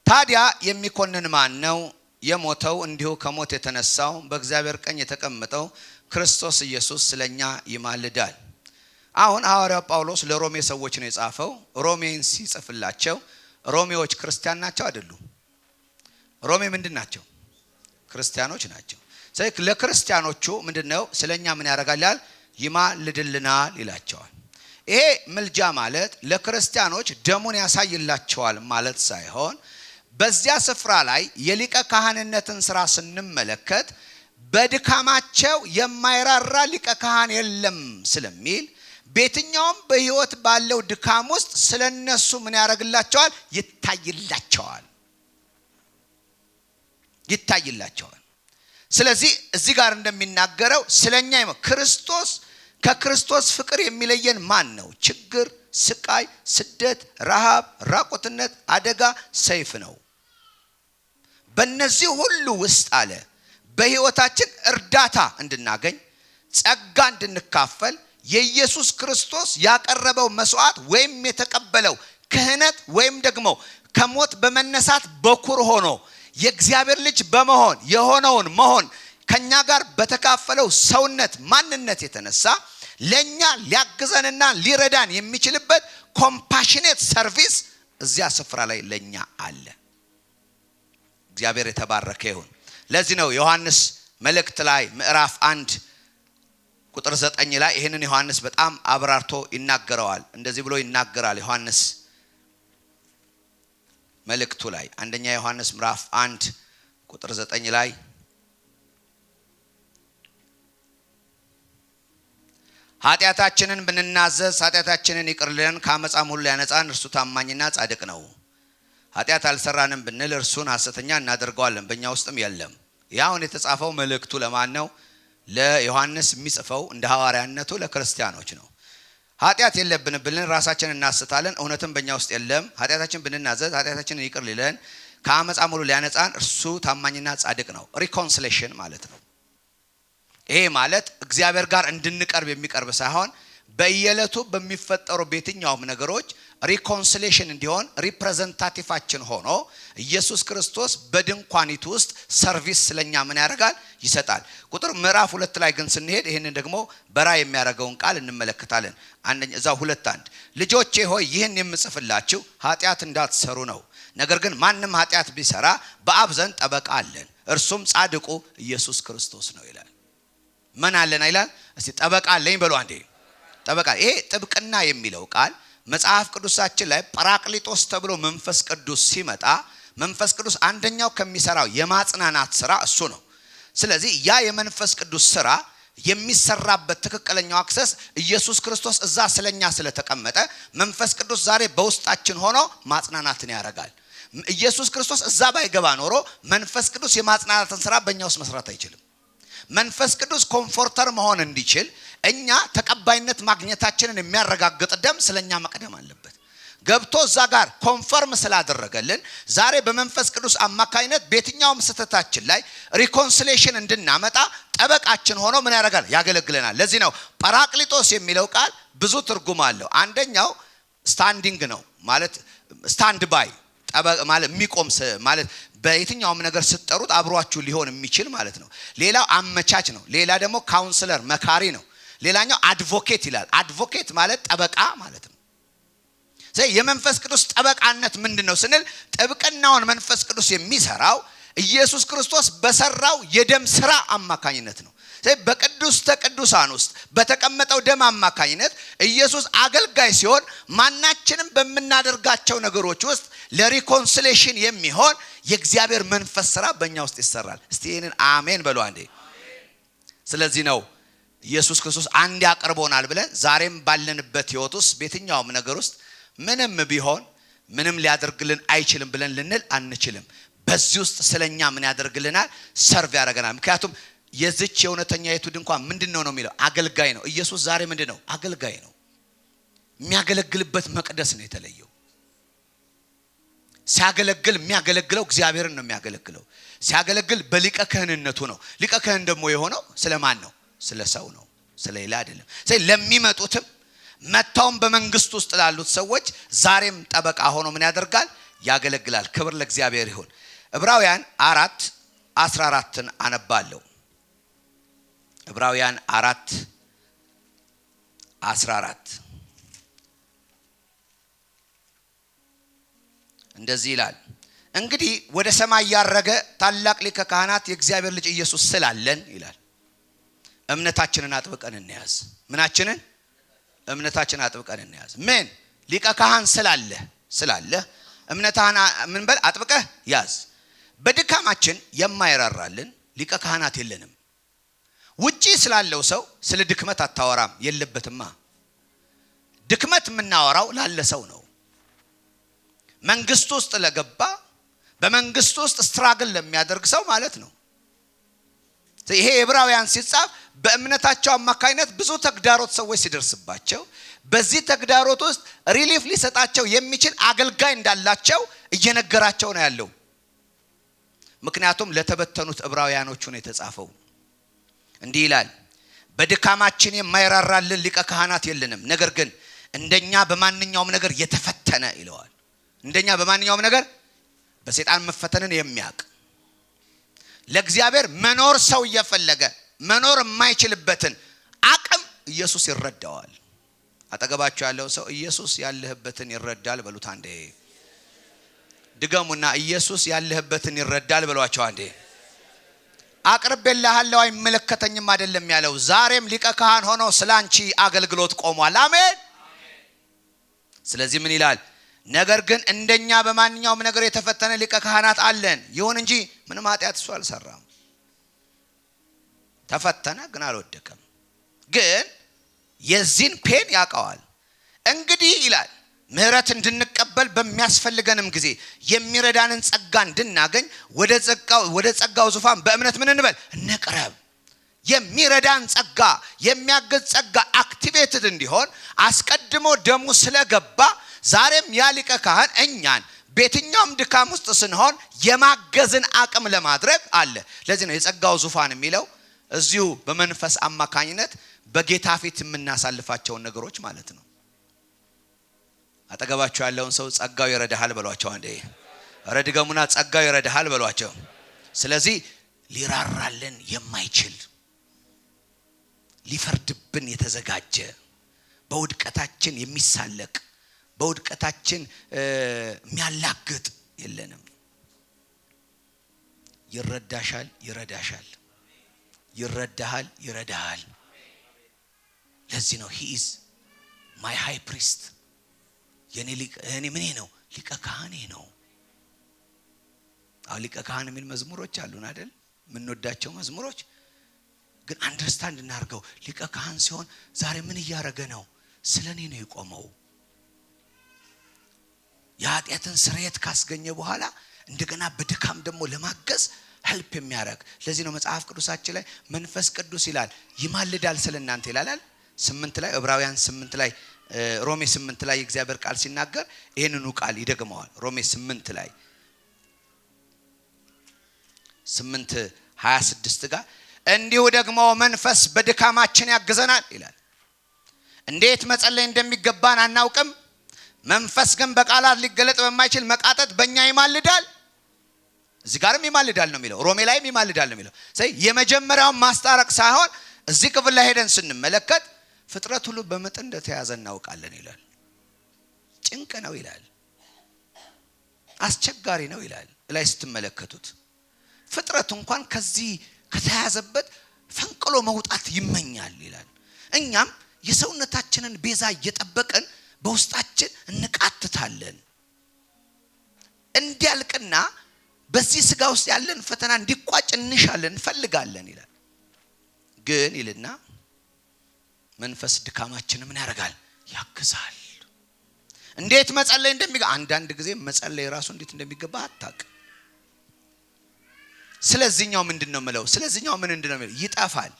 ታዲያ የሚኮንን ማን ነው? የሞተው እንዲሁ ከሞት የተነሳው በእግዚአብሔር ቀኝ የተቀመጠው ክርስቶስ ኢየሱስ ስለኛ ይማልዳል። አሁን ሐዋርያው ጳውሎስ ለሮሜ ሰዎች ነው የጻፈው። ሮሜን ሲጽፍላቸው ሮሜዎች ክርስቲያን ናቸው አይደሉም? ሮሜ ምንድን ናቸው? ክርስቲያኖች ናቸው። ስለዚህ ለክርስቲያኖቹ ምንድነው ስለኛ ምን ያደርጋል? ይማልድልናል ይላቸዋል። ይሄ ምልጃ ማለት ለክርስቲያኖች ደሙን ያሳይላቸዋል ማለት ሳይሆን በዚያ ስፍራ ላይ የሊቀ ካህንነትን ስራ ስንመለከት በድካማቸው የማይራራ ሊቀ ካህን የለም ስለሚል በየትኛውም በህይወት ባለው ድካም ውስጥ ስለነሱ ምን ያደርግላቸዋል? ይታይላቸዋል። ስለዚህ እዚህ ጋር እንደሚናገረው ስለኛ ክርስቶስ ከክርስቶስ ፍቅር የሚለየን ማን ነው? ችግር፣ ስቃይ፣ ስደት፣ ረሃብ፣ ራቆትነት፣ አደጋ፣ ሰይፍ ነው። በእነዚህ ሁሉ ውስጥ አለ በህይወታችን እርዳታ እንድናገኝ ጸጋ እንድንካፈል የኢየሱስ ክርስቶስ ያቀረበው መስዋዕት ወይም የተቀበለው ክህነት ወይም ደግሞ ከሞት በመነሳት በኩር ሆኖ የእግዚአብሔር ልጅ በመሆን የሆነውን መሆን ከኛ ጋር በተካፈለው ሰውነት ማንነት የተነሳ ለኛ ሊያግዘንና ሊረዳን የሚችልበት ኮምፓሽኔት ሰርቪስ እዚያ ስፍራ ላይ ለኛ አለ። እግዚአብሔር የተባረከ ይሁን። ለዚህ ነው ዮሐንስ መልእክት ላይ ምዕራፍ 1 ቁጥር 9 ላይ ይሄንን ዮሐንስ በጣም አብራርቶ ይናገራል። እንደዚህ ብሎ ይናገራል ዮሐንስ መልእክቱ ላይ አንደኛ ዮሐንስ ምዕራፍ 1 ቁጥር 9 ላይ ኃጢአታችንን ብንናዘዝ ኃጢአታችንን ይቅርልን ከአመፃም ሁሉ ያነጻን እርሱ ታማኝና ጻድቅ ነው። ኃጢአት አልሰራንም ብንል እርሱን ሐሰተኛ እናደርገዋለን በእኛ ውስጥም የለም። ያውን የተጻፈው መልእክቱ ለማን ነው? ለዮሐንስ የሚጽፈው እንደ ሐዋርያነቱ ለክርስቲያኖች ነው። ኃጢአት የለብንም ብለን ራሳችንን እናስታለን እውነትም በእኛ ውስጥ የለም። ኃጢአታችንን ብንናዘዝ ኃጢአታችንን ይቅር ሊለን ከአመፃም ሁሉ ሊያነጻን እርሱ ታማኝና ጻድቅ ነው። ሪኮንሲሌሽን ማለት ነው። ይሄ ማለት እግዚአብሔር ጋር እንድንቀርብ የሚቀርብ ሳይሆን በየለቱ በሚፈጠሩ በየትኛውም ነገሮች ሪኮንሲሌሽን እንዲሆን ሪፕሬዘንታቲቫችን ሆኖ ኢየሱስ ክርስቶስ በድንኳኒቱ ውስጥ ሰርቪስ ስለኛ ምን ያደርጋል? ይሰጣል። ቁጥር ምዕራፍ 2 ላይ ግን ስንሄድ ይሄንን ደግሞ በራ የሚያደርገውን ቃል እንመለከታለን። አንደኛ እዛው 2:1 ልጆቼ ሆይ ይህን የምጽፍላችሁ ኃጢአት እንዳትሰሩ ነው። ነገር ግን ማንም ኃጢአት ቢሰራ በአብ ዘንድ ጠበቃ አለን፣ እርሱም ጻድቁ ኢየሱስ ክርስቶስ ነው ይላል። ምን አለን ይላል? እስቲ ጠበቃ አለኝ በሉ አንዴ። ጠበቃ ይሄ ጥብቅና የሚለው ቃል መጽሐፍ ቅዱሳችን ላይ ጳራቅሊጦስ ተብሎ መንፈስ ቅዱስ ሲመጣ መንፈስ ቅዱስ አንደኛው ከሚሰራው የማጽናናት ስራ እሱ ነው። ስለዚህ ያ የመንፈስ ቅዱስ ስራ የሚሰራበት ትክክለኛው አክሰስ ኢየሱስ ክርስቶስ እዛ ስለኛ ስለተቀመጠ መንፈስ ቅዱስ ዛሬ በውስጣችን ሆኖ ማጽናናትን ያደርጋል። ኢየሱስ ክርስቶስ እዛ ባይገባ ኖሮ መንፈስ ቅዱስ የማጽናናትን ስራ በእኛ ውስጥ መስራት አይችልም። መንፈስ ቅዱስ ኮምፎርተር መሆን እንዲችል እኛ ተቀባይነት ማግኘታችንን የሚያረጋግጥ ደም ስለኛ መቅደም አለበት። ገብቶ እዛ ጋር ኮንፈርም ስላደረገልን ዛሬ በመንፈስ ቅዱስ አማካይነት በየትኛውም ስተታችን ላይ ሪኮንሲሌሽን እንድናመጣ ጠበቃችን ሆኖ ምን ያደርጋል? ያገለግለናል። ለዚህ ነው ጳራቅሊጦስ የሚለው ቃል ብዙ ትርጉም አለው። አንደኛው ስታንዲንግ ነው ማለት ስታንድ ባይ ማለት የሚቆም ማለት በየትኛውም ነገር ስትጠሩት አብሯችሁ ሊሆን የሚችል ማለት ነው። ሌላው አመቻች ነው። ሌላ ደግሞ ካውንስለር መካሪ ነው። ሌላኛው አድቮኬት ይላል። አድቮኬት ማለት ጠበቃ ማለት ነው። ስለዚህ የመንፈስ ቅዱስ ጠበቃነት ምንድነው ስንል ጥብቅናውን መንፈስ ቅዱስ የሚሰራው ኢየሱስ ክርስቶስ በሰራው የደም ስራ አማካኝነት ነው። ስለዚህ በቅዱስ ተቅዱሳን ውስጥ በተቀመጠው ደም አማካኝነት ኢየሱስ አገልጋይ ሲሆን ማናችንም በመናደርጋቸው ነገሮች ውስጥ ለሪኮንሲሌሽን የሚሆን የእግዚአብሔር መንፈስ ስራ በእኛ ውስጥ ይሰራል። እስቲ ይሄንን አሜን በሉ አንዴ። ስለዚህ ነው ኢየሱስ ክርስቶስ አንድ ያቀርቦናል ብለን ዛሬም ባለንበት ህይወት ውስጥ በየትኛውም ነገር ውስጥ ምንም ቢሆን ምንም ሊያደርግልን አይችልም ብለን ልንል አንችልም። በዚህ ውስጥ ስለኛ ምን ያደርግልናል? ሰርቭ ያደርገናል። ምክንያቱም የዚች የእውነተኛይቱ ድንኳን ምንድነው ነው የሚለው? አገልጋይ ነው። ኢየሱስ ዛሬ ምንድነው? አገልጋይ ነው። የሚያገለግልበት መቅደስ ነው የተለየው። ሲያገለግል የሚያገለግለው እግዚአብሔርን ነው የሚያገለግለው። ሲያገለግል በሊቀ ክህንነቱ ነው። ሊቀ ክህን ደግሞ የሆነው ስለማን ነው? ስለ ሰው ነው፣ ስለሌላ አይደለም። ስለዚህ ለሚመጡትም መታውም በመንግስት ውስጥ ላሉት ሰዎች ዛሬም ጠበቃ ሆኖ ምን ያደርጋል? ያገለግላል። ክብር ለእግዚአብሔር ይሁን። ዕብራውያን 4:14 አነባለሁ። ዕብራውያን 4:14 እንደዚህ ይላል፣ እንግዲህ ወደ ሰማይ ያረገ ታላቅ ሊቀ ካህናት የእግዚአብሔር ልጅ ኢየሱስ ስላለን ይላል እምነታችንን አጥብቀን እንያዝ። ምናችንን? እምነታችንን አጥብቀን እንያዝ። ምን? ሊቀ ካህን ስላለ እምነታህን ምን በል አጥብቀህ ያዝ። በድካማችን የማይራራልን ሊቀ ካህናት የለንም። ውጪ ስላለው ሰው ስለ ድክመት አታወራም፣ የለበትማ። ድክመት የምናወራው ላለ ሰው ነው። መንግስት ውስጥ ለገባ በመንግስት ውስጥ ስትራግል ለሚያደርግ ሰው ማለት ነው። ይሄ ዕብራውያን ሲጻፍ በእምነታቸው አማካይነት ብዙ ተግዳሮት ሰዎች ሲደርስባቸው በዚህ ተግዳሮት ውስጥ ሪሊፍ ሊሰጣቸው የሚችል አገልጋይ እንዳላቸው እየነገራቸው ነው ያለው። ምክንያቱም ለተበተኑት ዕብራውያኖቹ ነው የተጻፈው። እንዲህ ይላል በድካማችን የማይራራልን ሊቀ ካህናት የለንም፣ ነገር ግን እንደኛ በማንኛውም ነገር የተፈተነ ይለዋል። እንደኛ በማንኛውም ነገር በሰይጣን መፈተንን የሚያውቅ ለእግዚአብሔር መኖር ሰው እየፈለገ መኖር የማይችልበትን አቅም ኢየሱስ ይረዳዋል። አጠገባችሁ ያለው ሰው ኢየሱስ ያለህበትን ይረዳል በሉት አንዴ። ድገሙና ኢየሱስ ያለህበትን ይረዳል በሏቸው አንዴ። አቅርቤልሃለሁ አይመለከተኝም አይደለም ያለው። ዛሬም ሊቀ ካህን ሆኖ ስላንቺ አገልግሎት ቆሟል። አሜን። ስለዚህ ምን ይላል? ነገር ግን እንደኛ በማንኛውም ነገር የተፈተነ ሊቀ ካህናት አለን። ይሁን እንጂ ምንም ኃጢአት እሱ አልሰራም። ተፈተነ ግን አልወደቀም። ግን የዚህን ፔን ያውቀዋል። እንግዲህ ይላል ምህረት እንድንቀበል በሚያስፈልገንም ጊዜ የሚረዳንን ጸጋ እንድናገኝ ወደ ጸጋው ዙፋን በእምነት ምን እንበል? እንቅረብ። የሚረዳን ጸጋ የሚያግዝ ጸጋ አክቲቬትድ እንዲሆን አስቀድሞ ደሙ ስለገባ ዛሬም ያ ሊቀ ካህን እኛን በየትኛውም ድካም ውስጥ ስንሆን የማገዝን አቅም ለማድረግ አለ። ለዚህ ነው የጸጋው ዙፋን የሚለው እዚሁ በመንፈስ አማካኝነት በጌታ ፊት የምናሳልፋቸው ነገሮች ማለት ነው። አጠገባቸው ያለውን ሰው ጸጋው ይረዳሃል በሏቸው አንዴ። ረድገሙና ጸጋው ይረዳሃል በሏቸው። ስለዚህ ሊራራልን የማይችል ሊፈርድብን የተዘጋጀ በውድቀታችን የሚሳለቅ በውድቀታችን የሚያላግጥ የለንም። ይረዳሻል፣ ይረዳሻል፣ ይረዳሃል፣ ይረዳሃል። ለዚህ ነው he is my high priest የኔ ምን ነው? ሊቀ ካህኔ ነው። አው ሊቀ ካህን የሚል መዝሙሮች አሉን አይደል? ምንወዳቸው መዝሙሮች ግን አንደርስታንድ እናርገው። ሊቀ ካህን ሲሆን ዛሬ ምን እያረገ ነው? ስለኔ ነው የቆመው። የኃጢአትን ስርየት ካስገኘ በኋላ እንደገና በድካም ደግሞ ለማገዝ ሄልፕ የሚያረግ። ለዚህ ነው መጽሐፍ ቅዱሳችን ላይ መንፈስ ቅዱስ ይላል ይማልዳል ስለናንተ ይላል 8 ላይ ዕብራውያን 8 ላይ ሮሜ 8 ላይ የእግዚአብሔር ቃል ሲናገር ይሄንኑ ቃል ይደግመዋል። ሮሜ 8 ላይ 8:26 ጋር እንዲሁ ደግሞ መንፈስ በድካማችን ያግዘናል ይላል። እንዴት መጸለይ እንደሚገባን አናውቅም፣ መንፈስ ግን በቃላት ሊገለጥ በማይችል መቃተት በእኛ ይማልዳል። እዚህ ጋርም ይማልዳል ነው የሚለው፣ ሮሜ ላይም ይማልዳል ነው የሚለው። ስለዚህ የመጀመሪያውን ማስታረቅ ሳይሆን እዚህ ክፍል ላይ ሄደን ስንመለከት ፍጥረት ሁሉ በምጥ እንደተያዘ እናውቃለን ይላል። ጭንቅ ነው ይላል፣ አስቸጋሪ ነው ይላል። ላይ ስትመለከቱት ፍጥረት እንኳን ከዚህ ከተያዘበት ፈንቅሎ መውጣት ይመኛል ይላል። እኛም የሰውነታችንን ቤዛ እየጠበቅን በውስጣችን እንቃትታለን እንዲያልቅና በዚህ ስጋ ውስጥ ያለን ፈተና እንዲቋጭ እንሻለን እንፈልጋለን ይላል። ግን ይልና መንፈስ ድካማችን ምን ያደርጋል? ያግዛል። እንዴት መጸለይ እንደሚገባ አንዳንድ ጊዜ መጸለይ ራሱ እንዴት እንደሚገባ አታውቅ። ስለዚህኛው ምንድነው ማለት? ስለዚህኛው ምን እንደሆነ ይጣፋል።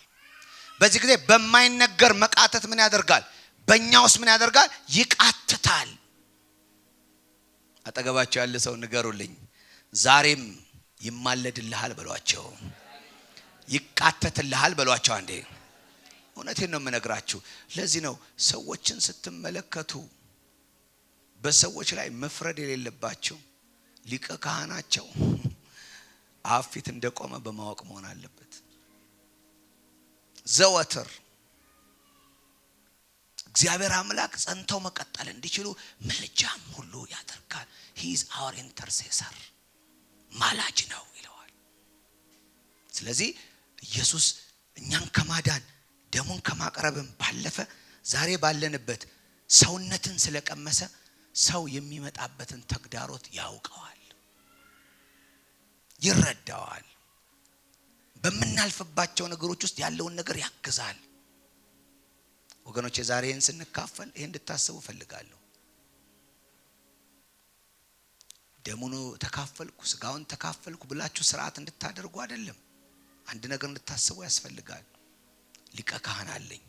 በዚህ ጊዜ በማይነገር መቃተት ምን ያደርጋል? በእኛውስ ምን ያደርጋል? ይቃትታል። አጠገባቸው ያለ ሰው ንገሩልኝ፣ ዛሬም ይማለድልሃል በሏቸው፣ ይቃተትልሃል በሏቸው አንዴ። እውነቴን ነው የምነግራችሁ። ለዚህ ነው ሰዎችን ስትመለከቱ በሰዎች ላይ መፍረድ የሌለባቸው ሊቀ ካህናቸው አፍፊት እንደቆመ በማወቅ መሆን አለበት። ዘወትር እግዚአብሔር አምላክ ጸንተው መቀጠል እንዲችሉ መልጃም ሁሉ ያደርጋል። he is our intercessor። ማላጅ ነው ይለዋል። ስለዚህ ኢየሱስ እኛን ከማዳን ደሙን ከማቅረብም ባለፈ ዛሬ ባለንበት ሰውነትን ስለቀመሰ ሰው የሚመጣበትን ተግዳሮት ያውቀዋል፣ ይረዳዋል። በመናልፈባቸው ነገሮች ውስጥ ያለውን ነገር ያግዛል። ወገኖቼ ዛሬን ስንካፈል ይሄን እንድታስቡ ፈልጋለሁ። ደሙን ተካፈልኩ ስጋውን ተካፈልኩ ብላችሁ ስርዓት እንድታደርጉ አይደለም። አንድ ነገር እንድታስቡ ያስፈልጋል። ሊቀ ካህን አለኝ።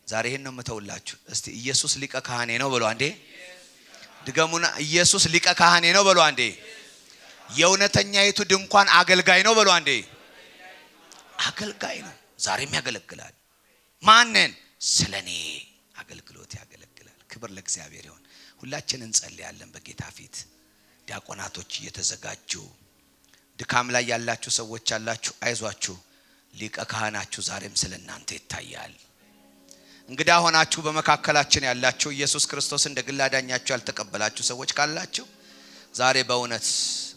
ዛሬ ይሄን ነው መተውላችሁ። እስቲ ኢየሱስ ሊቀ ካህኔ ነው በሉ አንዴ። ድገሙና ኢየሱስ ሊቀ ካህኔ ነው በሉ አንዴ። የእውነተኛይቱ ድንኳን አገልጋይ ነው በሉ አንዴ። አገልጋይ ነው፣ ዛሬም ያገለግላል። ማንን? ስለኔ አገልግሎት ያገለግላል። ክብር ለእግዚአብሔር ይሁን። ሁላችንን እንጸልያለን በጌታ ፊት። ዲያቆናቶች እየተዘጋጁ ድካም ላይ ያላችሁ ሰዎች አላችሁ፣ አይዟችሁ። ሊቀ ካህናችሁ ዛሬም ስለናንተ ይታያል። እንግዳ ሆናችሁ በመካከላችን ያላችሁ ኢየሱስ ክርስቶስ እንደ ግል አዳኛችሁ ያልተቀበላችሁ ሰዎች ካላችሁ ዛሬ በእውነት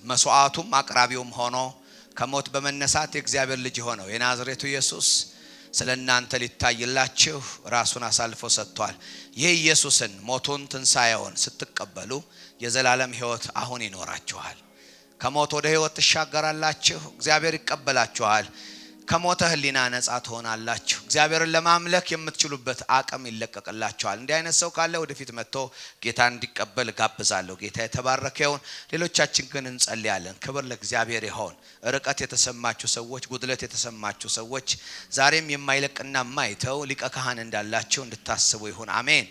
መስዋዕቱም አቅራቢውም ሆኖ ከሞት በመነሳት የእግዚአብሔር ልጅ ሆነው የናዝሬቱ ኢየሱስ ስለናንተ ሊታይላችሁ ራሱን አሳልፎ ሰጥቷል። ይህ ኢየሱስን ሞቱን ትንሳኤውን ስትቀበሉ የዘላለም ሕይወት አሁን ይኖራችኋል። ከሞት ወደ ሕይወት ተሻገራላችሁ። እግዚአብሔር ይቀበላችኋል። ከሞተ ህሊና ነፃ ትሆናላችሁ። እግዚአብሔርን ለማምለክ የምትችሉበት አቅም ይለቀቅላችኋል። እንዲህ አይነት ሰው ካለ ወደፊት መጥቶ ጌታን እንዲቀበል ጋብዛለሁ። ጌታ የተባረከ ይሁን። ሌሎቻችን ግን እንጸልያለን። ክብር ለእግዚአብሔር ይሁን። ርቀት የተሰማችሁ ሰዎች፣ ጉድለት የተሰማችሁ ሰዎች ዛሬም የማይለቅና የማይተው ሊቀ ካህን እንዳላችሁ እንድታስቡ ይሁን። አሜን።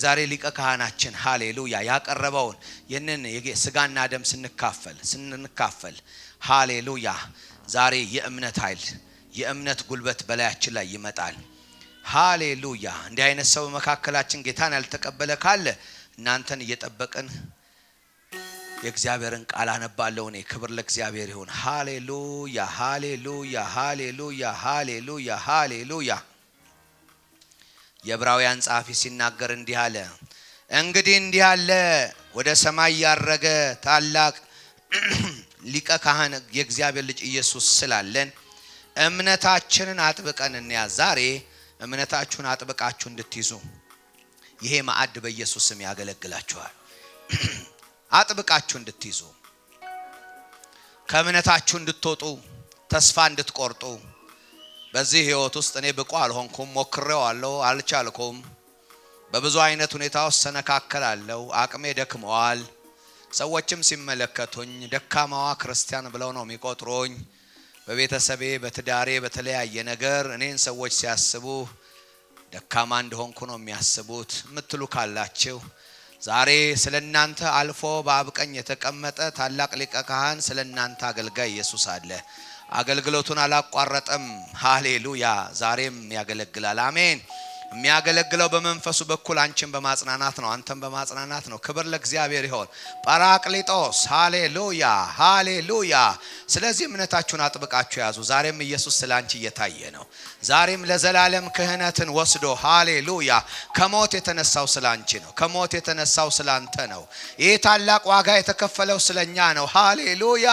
ዛሬ ሊቀ ካህናችን ሃሌሉያ ያቀረበውን ይህንን ስጋና ደም ስንካፈል ሃሌሉያ ዛሬ የእምነት ኃይል የእምነት ጉልበት በላያችን ላይ ይመጣል። ሃሌሉያ። እንዲህ አይነት ሰው መካከላችን ጌታን ያልተቀበለ ካለ እናንተን እየጠበቅን የእግዚአብሔርን ቃል አነባለሁ እኔ። ክብር ለእግዚአብሔር ይሁን። ሃሌሉያ ሃሌሉያ ሃሌሉያ ሃሌሉያ ሃሌሉያ። የዕብራውያን ጸሐፊ ሲናገር እንዲህ አለ፣ እንግዲህ እንዲህ አለ ወደ ሰማይ ያረገ ታላቅ ሊቀ ካህን የእግዚአብሔር ልጅ ኢየሱስ ስላለን እምነታችንን አጥብቀን እንያዝ። ዛሬ እምነታችሁን አጥብቃችሁ እንድትይዙ ይሄ ማዕድ በኢየሱስ ስም ያገለግላችኋል። አጥብቃችሁ እንድትይዙ፣ ከእምነታችሁ እንድትወጡ፣ ተስፋ እንድትቆርጡ። በዚህ ህይወት ውስጥ እኔ ብቁ አልሆንኩም፣ ሞክሬዋለሁ፣ አልቻልኩም፣ በብዙ አይነት ሁኔታ ውስጥ ሰነካከላለሁ፣ አቅሜ ደክመዋል፣ ሰዎችም ሲመለከቱኝ ደካማዋ ክርስቲያን ብለው ነው የሚቆጥሩኝ፣ በቤተሰቤ በትዳሬ በተለያየ ነገር እኔን ሰዎች ሲያስቡ ደካማ እንደሆንኩ ነው የሚያስቡት ምትሉ ካላችሁ ዛሬ ስለናንተ አልፎ በአብቀኝ የተቀመጠ ታላቅ ሊቀ ካህን ስለናንተ አገልጋይ ኢየሱስ አለ። አገልግሎቱን አላቋረጠም። ሃሌሉያ። ዛሬም ያገለግላል። አሜን። የሚያገለግለው በመንፈሱ በኩል አንቺን በማጽናናት ነው፣ አንተን በማጽናናት ነው። ክብር ለእግዚአብሔር ይሁን። ጳራቅሊጦስ ሃሌሉያ ሃሌሉያ። ስለዚህ እምነታችሁን አጥብቃችሁ ያዙ። ዛሬም ኢየሱስ ስላንቺ እየታየ ነው። ዛሬም ለዘላለም ክህነትን ወስዶ ሃሌሉያ ከሞት የተነሳው ስላንቺ ነው። ከሞት የተነሳው ስላንተ ነው። ይህ ታላቅ ዋጋ የተከፈለው ስለኛ ነው። ሃሌሉያ።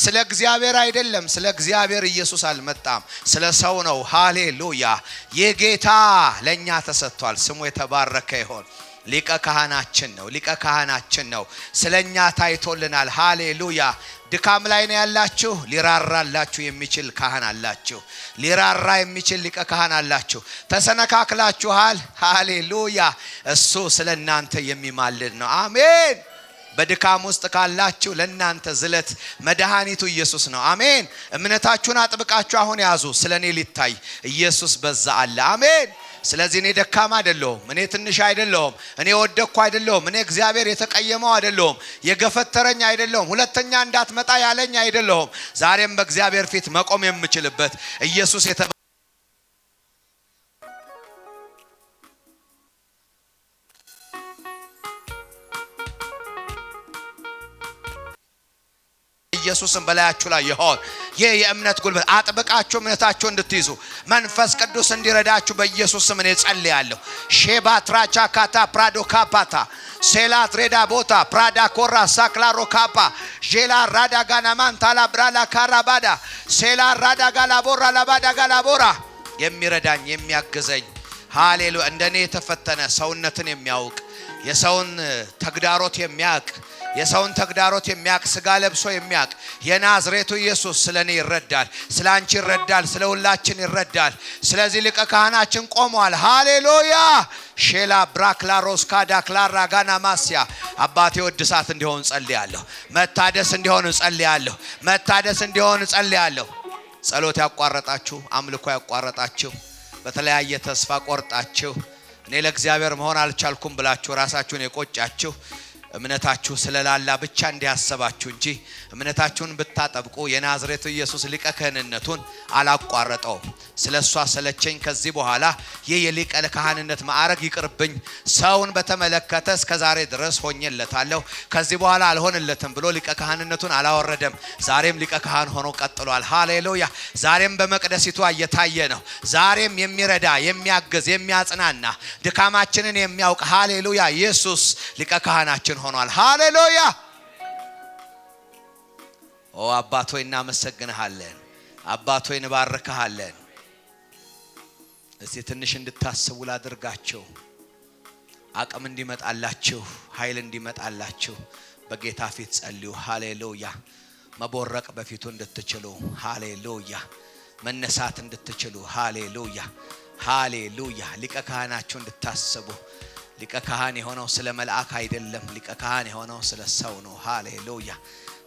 ስለ እግዚአብሔር አይደለም። ስለ እግዚአብሔር ኢየሱስ አልመጣም፣ ስለ ሰው ነው። ሃሌሉያ። የጌታ ለኛ ተሰጥቷል። ስሙ የተባረከ ይሁን። ሊቀ ካህናችን ነው። ሊቀ ካህናችን ነው። ስለኛ ታይቶልናል። ሃሌሉያ። ድካም ላይ ነው ያላችሁ፣ ሊራራላችሁ የሚችል ካህን አላችሁ። ሊራራ የሚችል ሊቀ ካህን አላችሁ። ተሰነካክላችኋል። ሃሌሉያ። እሱ ስለናንተ የሚማልድ ነው። አሜን። በድካም ውስጥ ካላችሁ ለናንተ ዝለት መድኃኒቱ ኢየሱስ ነው። አሜን። እምነታችሁን አጥብቃችሁ አሁን ያዙ። ስለኔ ሊታይ ኢየሱስ በዛ አለ። አሜን። ስለዚህ እኔ ደካማ አይደለሁም፣ እኔ ትንሽ አይደለሁም፣ እኔ ወደኩ አይደለሁም፣ እኔ እግዚአብሔር የተቀየመው አይደለሁም፣ የገፈተረኝ አይደለሁም፣ ሁለተኛ እንዳትመጣ ያለኝ አይደለሁም። ዛሬም በእግዚአብሔር ፊት መቆም የምችልበት ኢየሱስ ኢየሱስን በላያችሁ ላይ ይሆን። ይህ የእምነት ጉልበት አጥብቃችሁ እምነታችሁ እንድትይዙ መንፈስ ቅዱስ እንዲረዳችሁ በኢየሱስ ስም እኔ ጸልያለሁ። ሼባትራቻ ካታ ፕራዶ ካፓታ ሴላት ሬዳ ቦታ ፕራዳ ኮራ ሳክላሮ ካፓ ጄላ ራዳ ጋናማን ታላብራላ ካራባዳ ሴላ ራዳ ጋላቦራ ላባዳ ጋላቦራ የሚረዳኝ የሚያግዘኝ ሃሌሉያ እንደኔ የተፈተነ ሰውነትን የሚያውቅ የሰውን ተግዳሮት የሚያውቅ የሰውን ተግዳሮት የሚያውቅ ስጋ ለብሶ የሚያውቅ የናዝሬቱ ኢየሱስ ስለኔ ይረዳል ስላንቺ ይረዳል ስለሁላችን ይረዳል ስለዚህ ሊቀ ካህናችን ቆሟል ሃሌሉያ ሼላ ብራክላሮስ ካዳክላራ ጋና ማስያ አባቴ ወድሳት እንዲሆን ጸልያለሁ መታደስ እንዲሆን ጸልያለሁ መታደስ እንዲሆን ጸልያለሁ ጸሎት ያቋረጣችሁ አምልኮ ያቋረጣችሁ በተለያየ ተስፋ ቆርጣችሁ እኔ ለእግዚአብሔር መሆን አልቻልኩም ብላችሁ ራሳችሁን የቆጫችሁ እምነታችሁ ስለላላ ብቻ እንዲያሰባችሁ እንጂ እምነታችሁን ብታጠብቁ የናዝሬቱ ኢየሱስ ሊቀ ካህንነቱን አላቋረጠው ስለሷ ሰለቸኝ ከዚህ በኋላ የሊቀ ካህንነት ማዕረግ ይቅርብኝ ሰውን በተመለከተ እስከዛሬ ድረስ ሆኜለታለሁ ከዚህ በኋላ አልሆንለትም ብሎ ሊቀ ካህንነቱን አላወረደም ዛሬም ሊቀ ካህን ሆኖ ቀጥሏል ሃሌሉያ ዛሬም በመቅደሲቱ እየታየ ነው ዛሬም የሚረዳ የሚያግዝ የሚያጽናና ድካማችንን የሚያውቅ ሃሌሉያ ኢየሱስ ሊቀ ካህናችን ሆኗል ሃሌሉያ ኦ አባት ሆይ እናመሰግንሃለን አባት ሆይ እንባርክሃለን እስቲ ትንሽ እንድታስቡ ላድርጋችሁ አቅም እንዲመጣላችሁ ኃይል እንዲመጣላችሁ በጌታ ፊት ጸልዩ ሃሌሉያ መቦረቅ በፊቱ እንድትችሉ ሃሌሉያ መነሳት እንድትችሉ ሃሌሉያ ሃሌሉያ ሊቀ ካህናችሁ እንድታስቡ ሊቀ ካህን የሆነው ስለ መልአክ አይደለም ሊቀ ካህን የሆነው ስለ ሰው ነው ሃሌሉያ